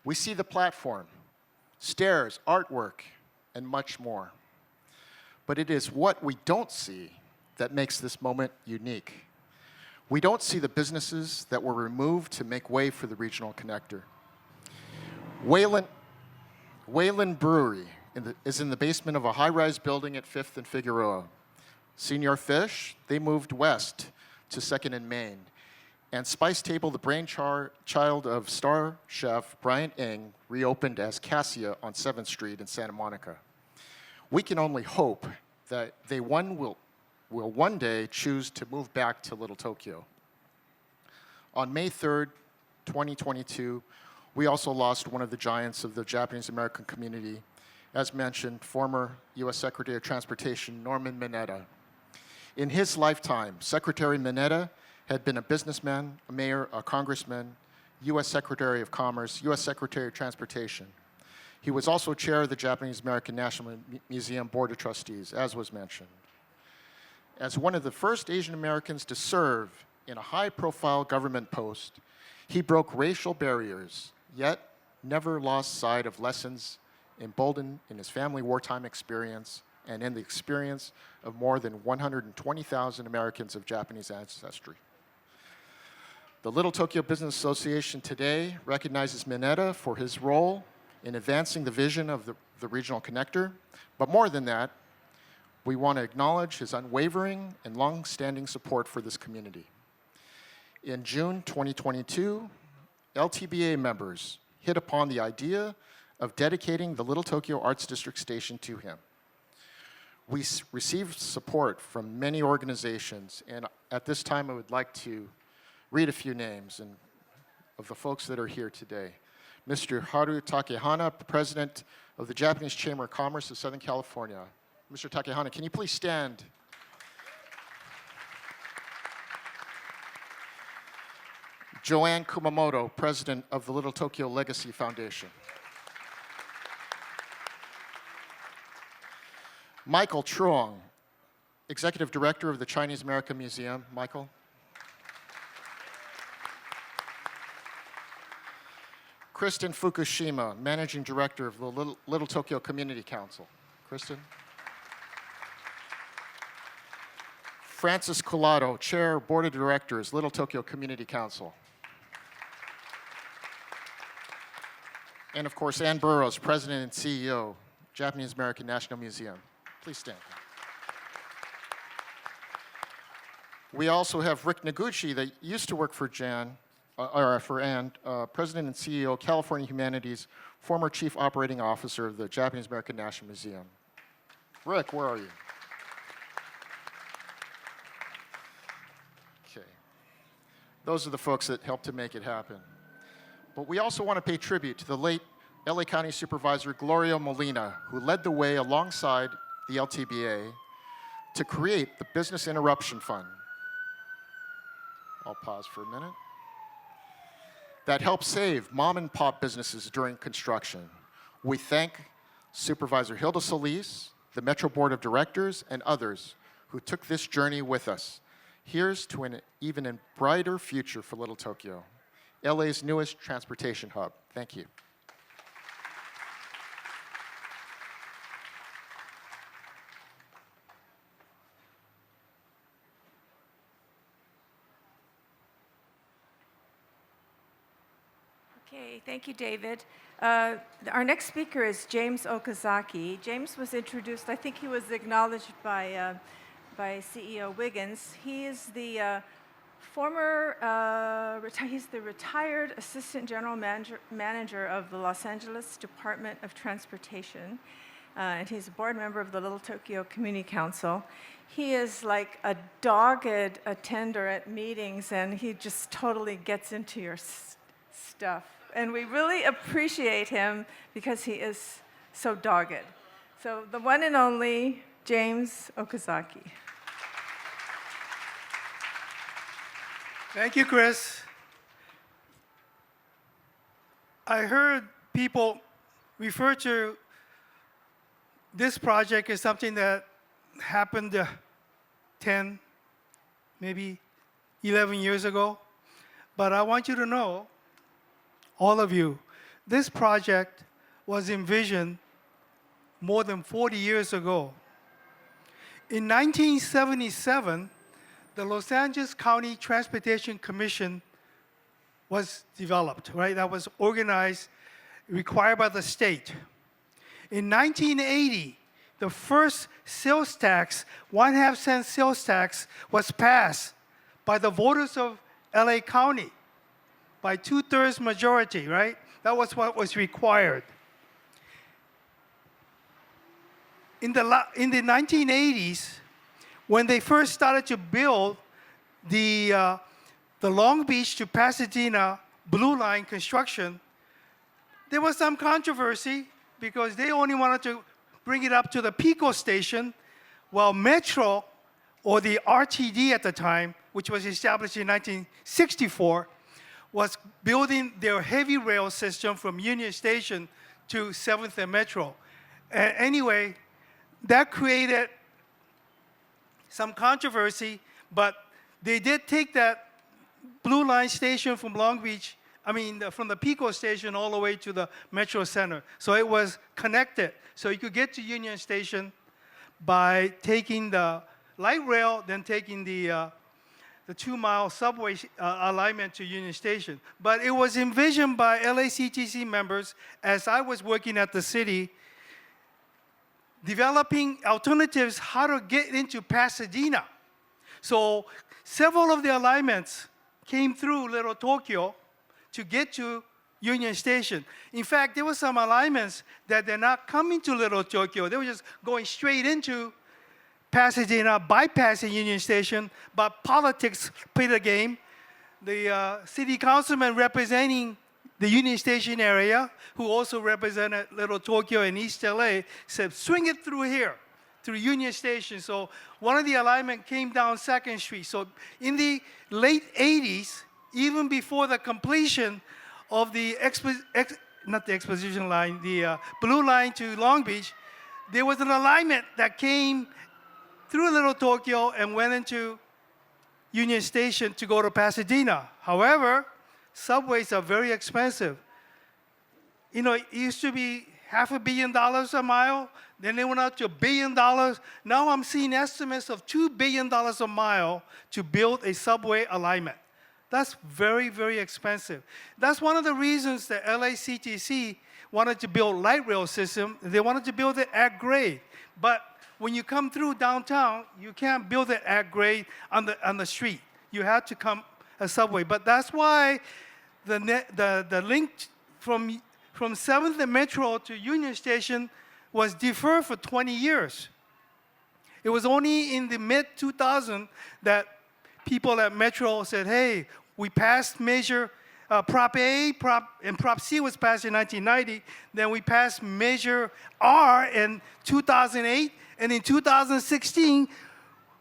we see the platform, stairs, artwork, and much more. But it is what we don't see that makes this moment unique. We don't see the businesses that were removed to make way for the regional connector. Wayland Brewery is in the basement of a high-rise building at 5th and Figueroa. Senior Fish, they moved west to 2nd and Main. And Spice Table, the brainchild of star chef Brian Ng, reopened as Cassia on 7th Street in Santa Monica. We can only hope that they will one day choose to move back to Little Tokyo. On May 3rd, 2022, we also lost one of the giants of the Japanese American community, as mentioned, former U.S. Secretary of Transportation Norman Mineta. In his lifetime, Secretary Mineta had been a businessman, a mayor, a congressman, U.S. Secretary of Commerce, U.S. Secretary of Transportation. He was also chair of the Japanese American National Museum Board of Trustees, as was mentioned. As one of the first Asian Americans to serve in a high-profile government post, he broke racial barriers, yet never lost sight of lessons emboldened in his family wartime experience and in the experience of more than 120,000 Americans of Japanese ancestry. The Little Tokyo Business Association today recognizes Mineta for his role in advancing the vision of the regional connector, but more than that, we want to acknowledge his unwavering and long-standing support for this community. In June 2022, LTBA members hit upon the idea of dedicating the Little Tokyo Arts District Station to him. We received support from many organizations, and at this time I would like to read a few names of the folks that are here today. Mr. Haru Takehana, President of the Japanese Chamber of Commerce of Southern California. Mr. Takehana, can you please stand? Joanne Kumamoto, President of the Little Tokyo Legacy Foundation. Michael Truong, Executive Director of the Chinese American Museum. Michael. Kristen Fukushima, Managing Director of the Little Tokyo Community Council. Kristen. Francis Collado, Chair, Board of Directors, Little Tokyo Community Council. And of course, Ann Burroughs, President and CEO, Japanese American National Museum. Please stand. We also have Rick Noguchi, that used to work for Ann, President and CEO, California Humanities, former Chief Operating Officer of the Japanese American National Museum. Rick, where are you? Okay. Those are the folks that helped to make it happen. But we also want to pay tribute to the late LA County Supervisor Gloria Molina, who led the way alongside the LTBA to create the Business Interruption Fund. I'll pause for a minute. That help save mom and pop businesses during construction. We thank Supervisor Hilda Solis, the Metro Board of Directors, and others who took this journey with us. Here's to an even brighter future for Little Tokyo, LA's newest transportation hub. Thank you. Okay, thank you, David. Our next speaker is James Okazaki. James was introduced, I think he was acknowledged by CEO Wiggins. He is the he's the retired Assistant General Manager of the Los Angeles Department of Transportation, and he's a board member of the Little Tokyo Community Council. He is like a dogged attender at meetings, and he just totally gets into your stuff. And we really appreciate him because he is so dogged. So the one and only James Okazaki. Thank you, Chris. I heard people refer to this project as something that happened 10, maybe 11 years ago. But I want you to know, all of you, this project was envisioned more than 40 years ago. In 1977, the Los Angeles County Transportation Commission was developed, right? That was organized, required by the state. In 1980, the first sales tax, 1/2 cent sales tax, was passed by the voters of LA County by 2/3 majority, right? That was what was required. In the 1980s, when they first started to build the Long Beach to Pasadena Blue Line construction, there was some controversy because they only wanted to bring it up to the Pico station, while Metro, or the RTD at the time, which was established in 1964, was building their heavy rail system from Union Station to 7th and Metro. Anyway, that created some controversy, but they did take that Blue Line station from Long Beach, from the Pico station all the way to the Metro Center. So it was connected. So you could get to Union Station by taking the light rail, then taking the 2-mile subway alignment to Union Station. But it was envisioned by LACTC members as I was working at the city, developing alternatives how to get into Pasadena. So several of the alignments came through Little Tokyo to get to Union Station. In fact, there were some alignments that they're not coming to Little Tokyo. They were just going straight into Pasadena, bypassing Union Station, but politics played a game. The city councilman representing the Union Station area, who also represented Little Tokyo and East LA, said, swing it through here, through Union Station. So one of the alignment came down 2nd Street. So in the late 80s, even before the completion of the not the exposition line, the Blue Line to Long Beach, there was an alignment that came through Little Tokyo and went into Union Station to go to Pasadena. However, subways are very expensive. You know, it used to be $500 million a mile, then they went up to $1 billion. Now I'm seeing estimates of $2 billion a mile to build a subway alignment. That's very, very expensive. That's one of the reasons that LACTC wanted to build light rail system. They wanted to build it at grade. But when you come through downtown, you can't build it at grade on the street. You have to come a subway. But that's why the link from 7th and Metro to Union Station was deferred for 20 years. It was only in the mid-2000 that people at Metro said, hey, we passed Measure Prop A, and Prop C was passed in 1990. Then we passed Measure R in 2008. And in 2016,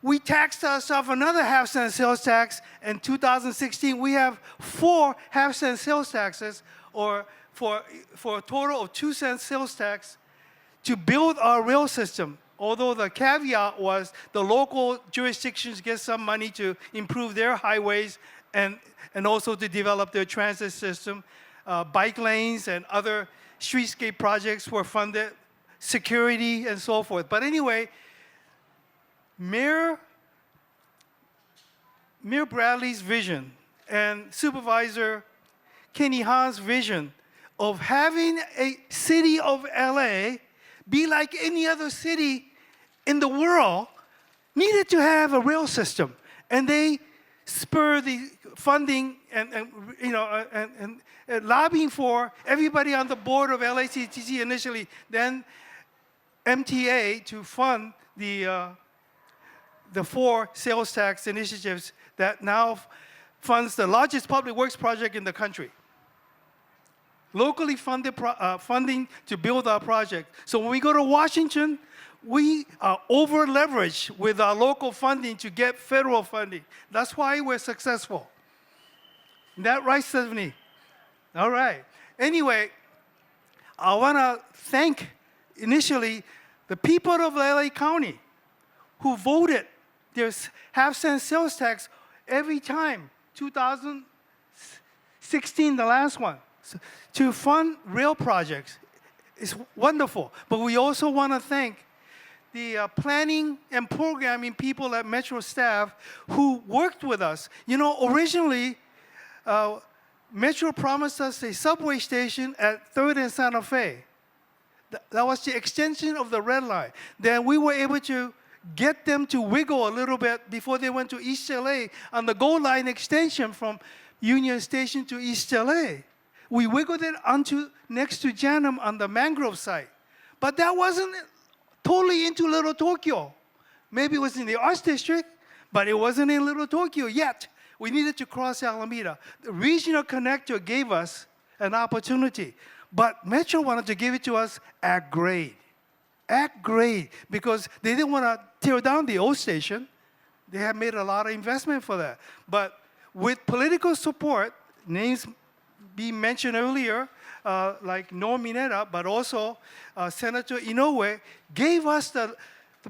we taxed ourselves another half-cent sales tax. In 2016, we have 4 half-cent sales taxes, or for a total of 2-cent sales tax to build our rail system. Although the caveat was the local jurisdictions get some money to improve their highways and also to develop their transit system. Bike lanes and other streetscape projects were funded, security and so forth. But anyway, Mayor Bradley's vision and Supervisor Kenny Ha's vision of having a city of LA be like any other city in the world needed to have a rail system. And they spur the funding and lobbying for everybody on the board of LACTC initially, then MTA, to fund the 4 sales tax initiatives that now funds the largest public works project in the country. Locally funded funding to build our project. So when we go to Washington, we are over-leveraged with our local funding to get federal funding. That's why we're successful. Is that right, Stephanie? All right. Anyway, I want to thank initially the people of LA County who voted their half-cent sales tax every time, 2016, the last one, to fund rail projects. It's wonderful. But we also want to thank the planning and programming people at Metro staff who worked with us. You know, originally, Metro promised us a subway station at 3rd and Santa Fe. That was the extension of the red line. Then we were able to get them to wiggle a little bit before they went to East LA on the Gold Line extension from Union Station to East LA. We wiggled it onto next to Janum on the mangrove site. But that wasn't totally into Little Tokyo. Maybe it was in the Arts District, but it wasn't in Little Tokyo yet. We needed to cross Alameda. The regional connector gave us an opportunity, but Metro wanted to give it to us at grade. At grade, because they didn't want to tear down the old station. They had made a lot of investment for that. But with political support, names being mentioned earlier, like Norm Mineta, but also Senator Inoue, gave us the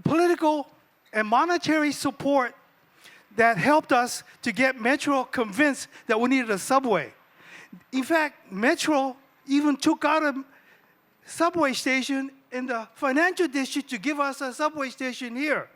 political and monetary support that helped us to get Metro convinced that we needed a subway. In fact, Metro even took out a subway station in the financial district to give us a subway station here.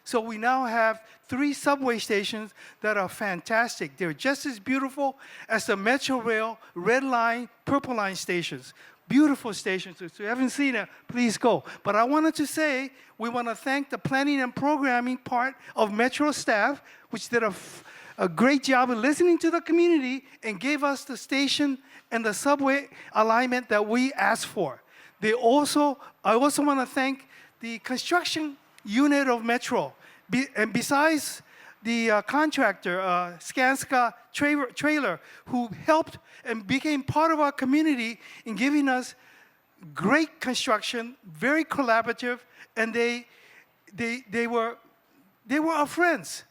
So we now have 3 subway stations that are fantastic. They're just as beautiful as the Metro Rail Red Line, Purple Line stations. Beautiful stations. If you haven't seen it, please go. But I wanted to say, we want to thank the planning and programming part of Metro staff, which did a great job of listening to the community and gave us the station and the subway alignment that we asked for. I also want to thank the construction unit of Metro. And besides the contractor, Skanska Trailer, who helped and became part of our community in giving us great construction, very collaborative, and they were our friends.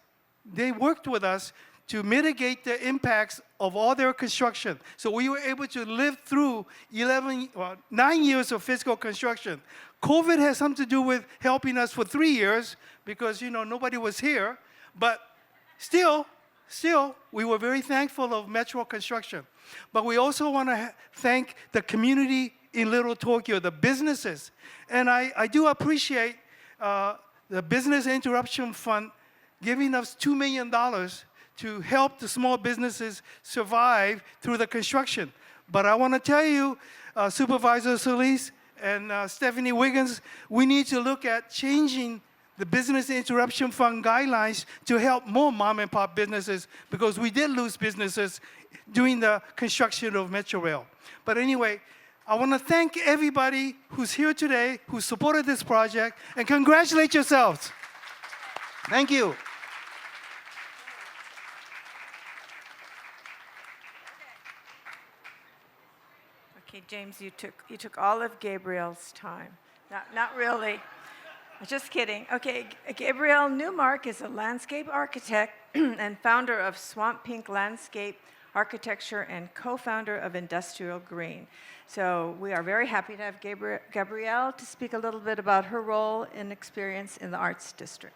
They worked with us to mitigate the impacts of all their construction. So we were able to live through 9 years of physical construction. COVID has something to do with helping us for 3 years because, nobody was here. But still, we were very thankful of Metro construction. But we also want to thank the community in Little Tokyo, the businesses. And I do appreciate the Business Interruption Fund giving us $2 million to help the small businesses survive through the construction. But I want to tell you, Supervisor Solis and Stephanie Wiggins, we need to look at changing the Business Interruption Fund guidelines to help more mom and pop businesses because we did lose businesses during the construction of Metro Rail. But anyway, I want to thank everybody who's here today, who supported this project, and congratulate yourselves. Thank you. Okay, James, you took all of Gabriel's time. Not really. Just kidding. Okay, Gabrielle Newmark is a landscape architect and founder of Swamp Pink Landscape Architecture and co-founder of Industrial Green. So we are very happy to have Gabrielle to speak a little bit about her role and experience in the Arts District.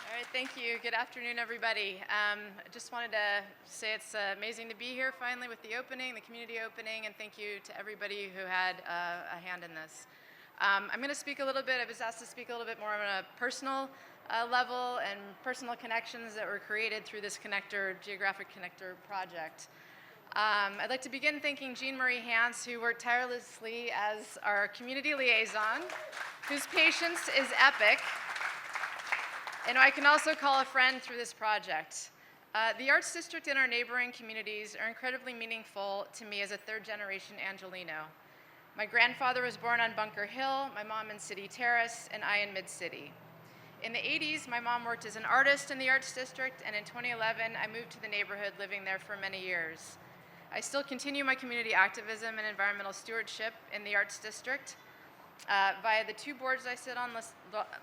All right, thank you. Good afternoon, everybody. I just wanted to say it's amazing to be here finally with the opening, the community opening, and thank you to everybody who had a hand in this. I'm going to speak a little bit, I was asked to speak a little bit more on a personal level and personal connections that were created through this geographic connector project. I'd like to begin thanking Jean Marie Hans, who worked tirelessly as our community liaison, whose patience is epic, and I can also call a friend through this project. The Arts District and our neighboring communities are incredibly meaningful to me as a third-generation Angelino. My grandfather was born on Bunker Hill, my mom in City Terrace, and I in Mid-City. In the 80s, my mom worked as an artist in the Arts District, and in 2011, I moved to the neighborhood, living there for many years. I still continue my community activism and environmental stewardship in the Arts District via the two boards I sit on,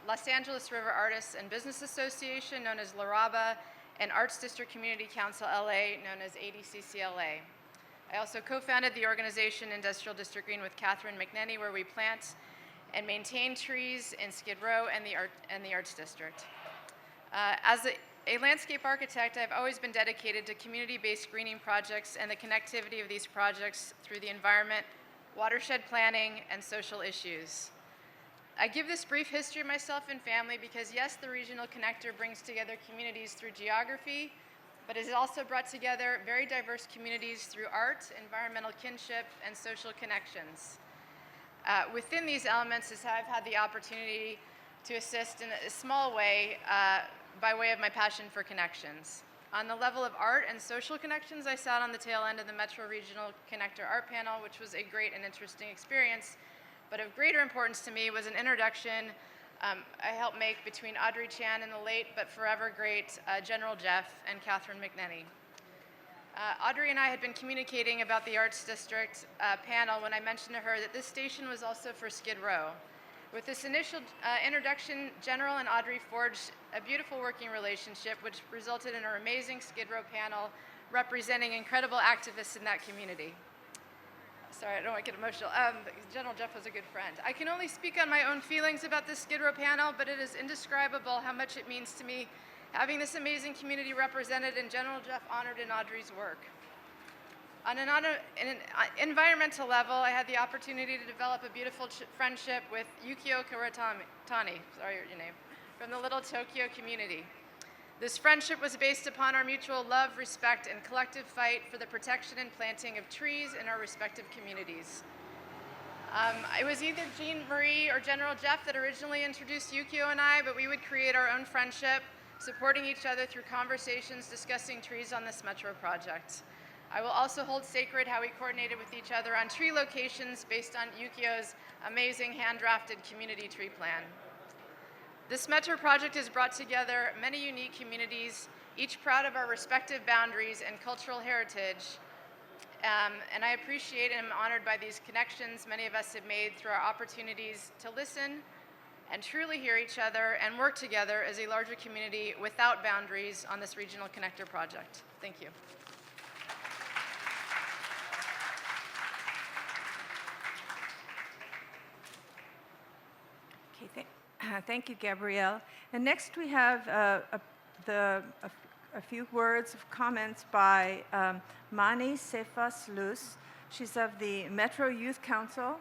Los Angeles River Artists and Business Association, known as LARABA, and Arts District Community Council LA, known as ADCCLA. I also co-founded the organization Industrial District Green with Catherine McNenny, where we plant and maintain trees in Skid Row and the Arts District. As a landscape architect, I've always been dedicated to community-based greening projects and the connectivity of these projects through the environment, watershed planning, and social issues. I give this brief history of myself and family because yes, the regional connector brings together communities through geography, but it has also brought together very diverse communities through art, environmental kinship, and social connections. Within these elements is how I've had the opportunity to assist in a small way by way of my passion for connections. On the level of art and social connections, I sat on the tail end of the Metro Regional Connector Art Panel, which was a great and interesting experience. But of greater importance to me was an introduction I helped make between Audrey Chan and the late but forever great General Jeff and Catherine McNenny. Audrey and I had been communicating about the Arts District panel when I mentioned to her that this station was also for Skid Row. With this initial introduction, General and Audrey forged a beautiful working relationship, which resulted in an amazing Skid Row panel representing incredible activists in that community. Sorry, I don't want to get emotional. General Jeff was a good friend. I can only speak on my own feelings about this Skid Row panel, but it is indescribable how much it means to me having this amazing community represented and General Jeff honored in Audrey's work. On an environmental level, I had the opportunity to develop a beautiful friendship with Yukio Karatani, sorry your name, from the Little Tokyo community. This friendship was based upon our mutual love, respect, and collective fight for the protection and planting of trees in our respective communities. It was either Jean Marie or General Jeff that originally introduced Yukio and I, but we would create our own friendship, supporting each other through conversations discussing trees on this Metro project. I will also hold sacred how we coordinated with each other on tree locations based on Yukio's amazing hand-drafted community tree plan. This Metro project has brought together many unique communities, each proud of our respective boundaries and cultural heritage. And I appreciate and am honored by these connections many of us have made through our opportunities to listen and truly hear each other and work together as a larger community without boundaries on this regional connector project. Thank you. Okay, thank you, Gabrielle. And next we have a few words of comments by Mani Cephas Luz. She's of the Metro Youth Council.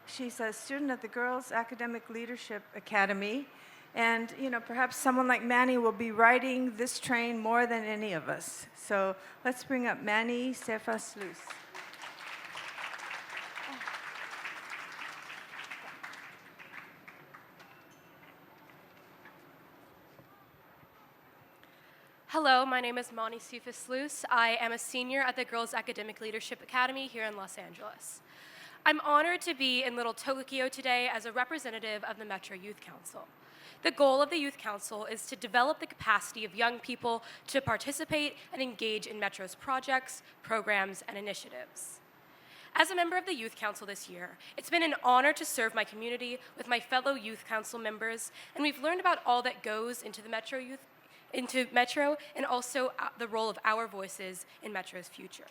She's a student at the Girls Academic Leadership Academy. And, you know, perhaps someone like Manny will be riding this train more than any of us. So let's bring up Mani Cephas Luz. Hello, my name is Mani Cephas Luz. I am a senior at the Girls Academic Leadership Academy here in Los Angeles. I'm honored to be in Little Tokyo today as a representative of the Metro Youth Council. The goal of the Youth Council is to develop the capacity of young people to participate and engage in Metro's projects, programs, and initiatives. As a member of the Youth Council this year, it's been an honor to serve my community with my fellow Youth Council members, and we've learned about all that goes into the Metro and also the role of our voices in Metro's future.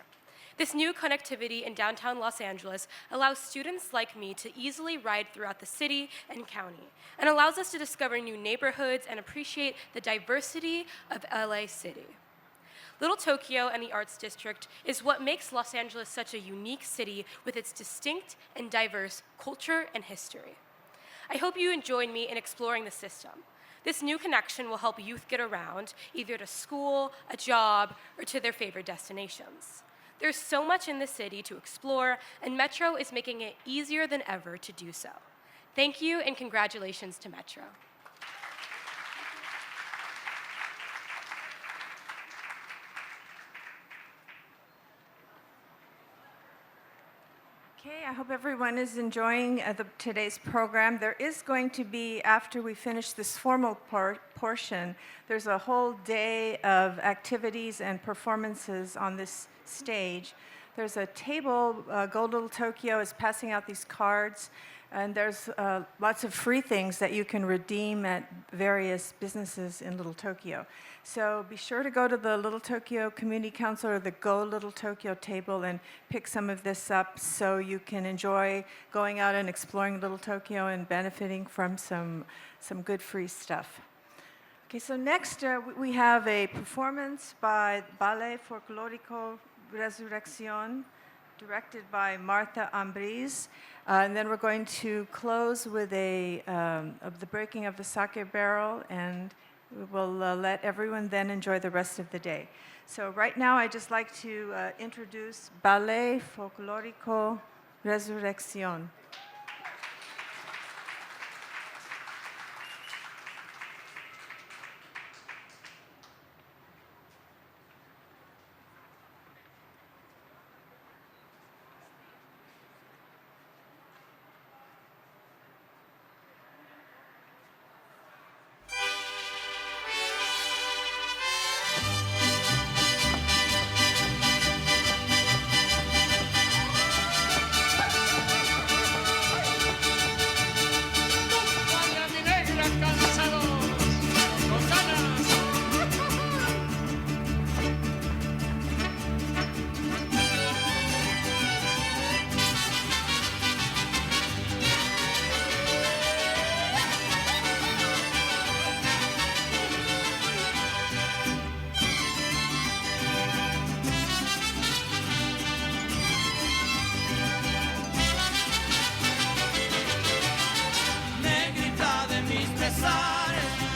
This new connectivity in downtown Los Angeles allows students like me to easily ride throughout the city and county, and allows us to discover new neighborhoods and appreciate the diversity of LA City. Little Tokyo and the Arts District is what makes Los Angeles such a unique city with its distinct and diverse culture and history. I hope you join me in exploring the system. This new connection will help youth get around, either to school, a job, or to their favorite destinations. There's so much in the city to explore, and Metro is making it easier than ever to do so. Thank you, and congratulations to Metro. Okay, I hope everyone is enjoying today's program. There is going to be, after we finish this formal portion, there's a whole day of activities and performances on this stage. There's a table, Go Little Tokyo is passing out these cards, and there's lots of free things that you can redeem at various businesses in Little Tokyo. So be sure to go to the Little Tokyo Community Council or the Go Little Tokyo table and pick some of this up so you can enjoy going out and exploring Little Tokyo and benefiting from some good free stuff. Okay, so next we have a performance by Ballet Folclórico Resurrección, directed by Marta Ambriz. And then we're going to close with of the breaking of the sake barrel, and we will let everyone then enjoy the rest of the day. So right now, I'd just like to introduce Ballet Folclórico Resurrección.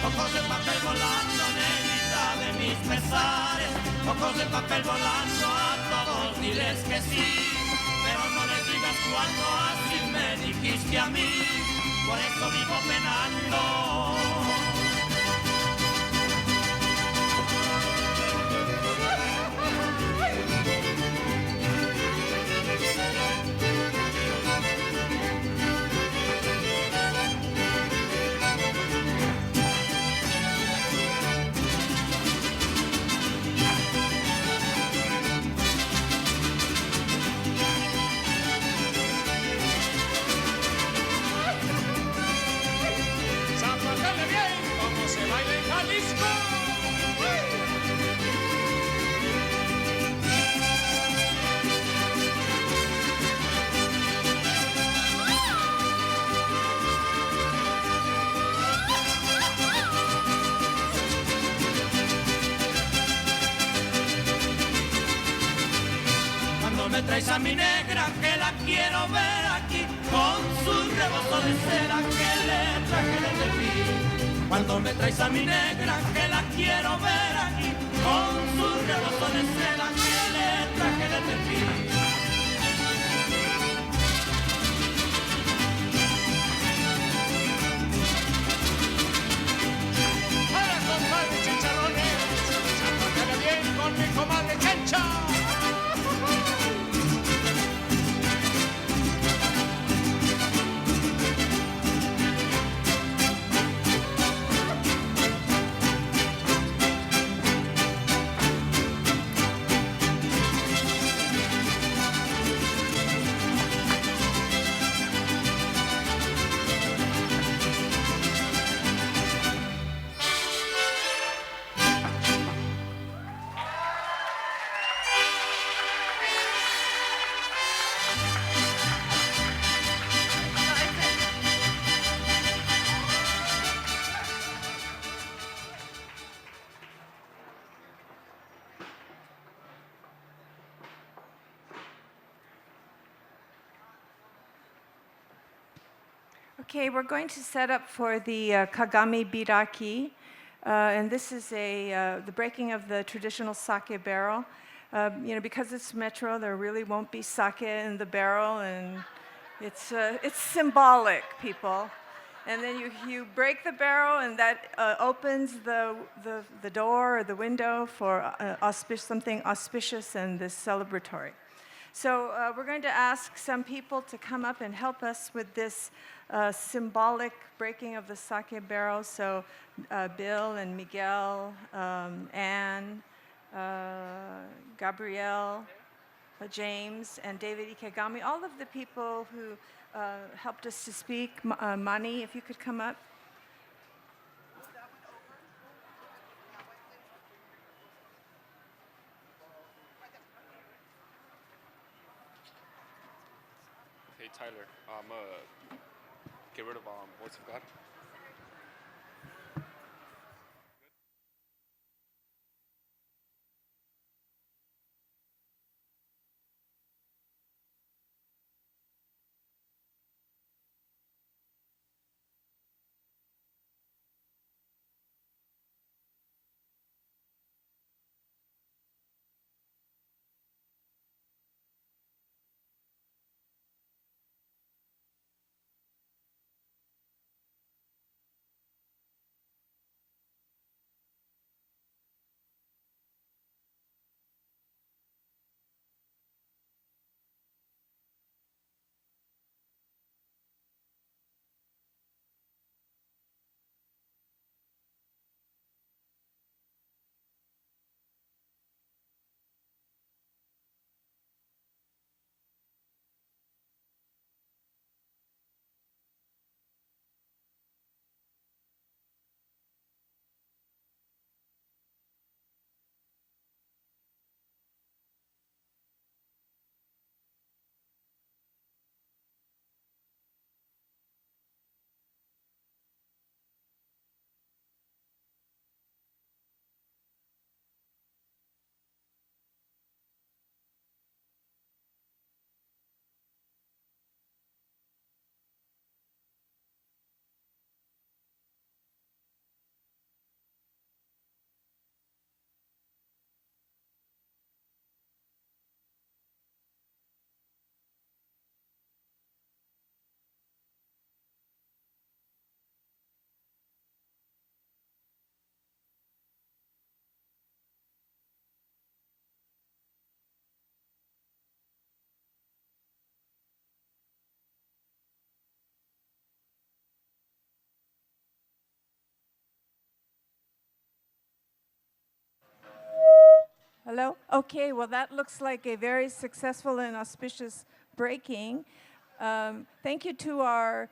ojos de papel volando, negrita de mis pesares, ojos de papel volando, a todos diles que sí, pero no les digas cuando así me dijiste a mí, por eso vivo penando. Me traes a mi negra que la quiero ver aquí con su rebozo de seda que le traje desde ti. Cuando me traes a mi negra que la quiero ver aquí con su rebozo de seda que le traje desde ti. Hola compadre chicharrones, chapácale bien con mi comadre Chancha. Okay, we're going to set up for the Kagami Biraki, and this is the breaking of the traditional sake barrel. Because it's metro, there really won't be sake in the barrel, and it's symbolic, people. And then you break the barrel, and that opens the door or the window for something auspicious and this celebratory. So we're going to ask some people to come up and help us with this symbolic breaking of the sake barrel. So Bill and Miguel, Anne, Gabrielle, James, and David Ikegami, all of the people who helped us to speak. Mani, if you could come up. Hey, Tyler, I'm get rid of Voice of God. Hello? Okay, well, that looks like a very successful and auspicious breaking. Thank you to our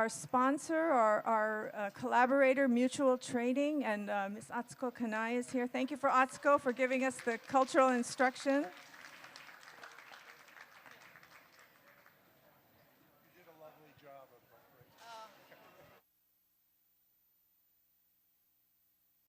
sponsor, our collaborator, Mutual Trading, and Ms. Atsuko Kanai is here. Thank you for Atsuko for giving us the cultural instruction.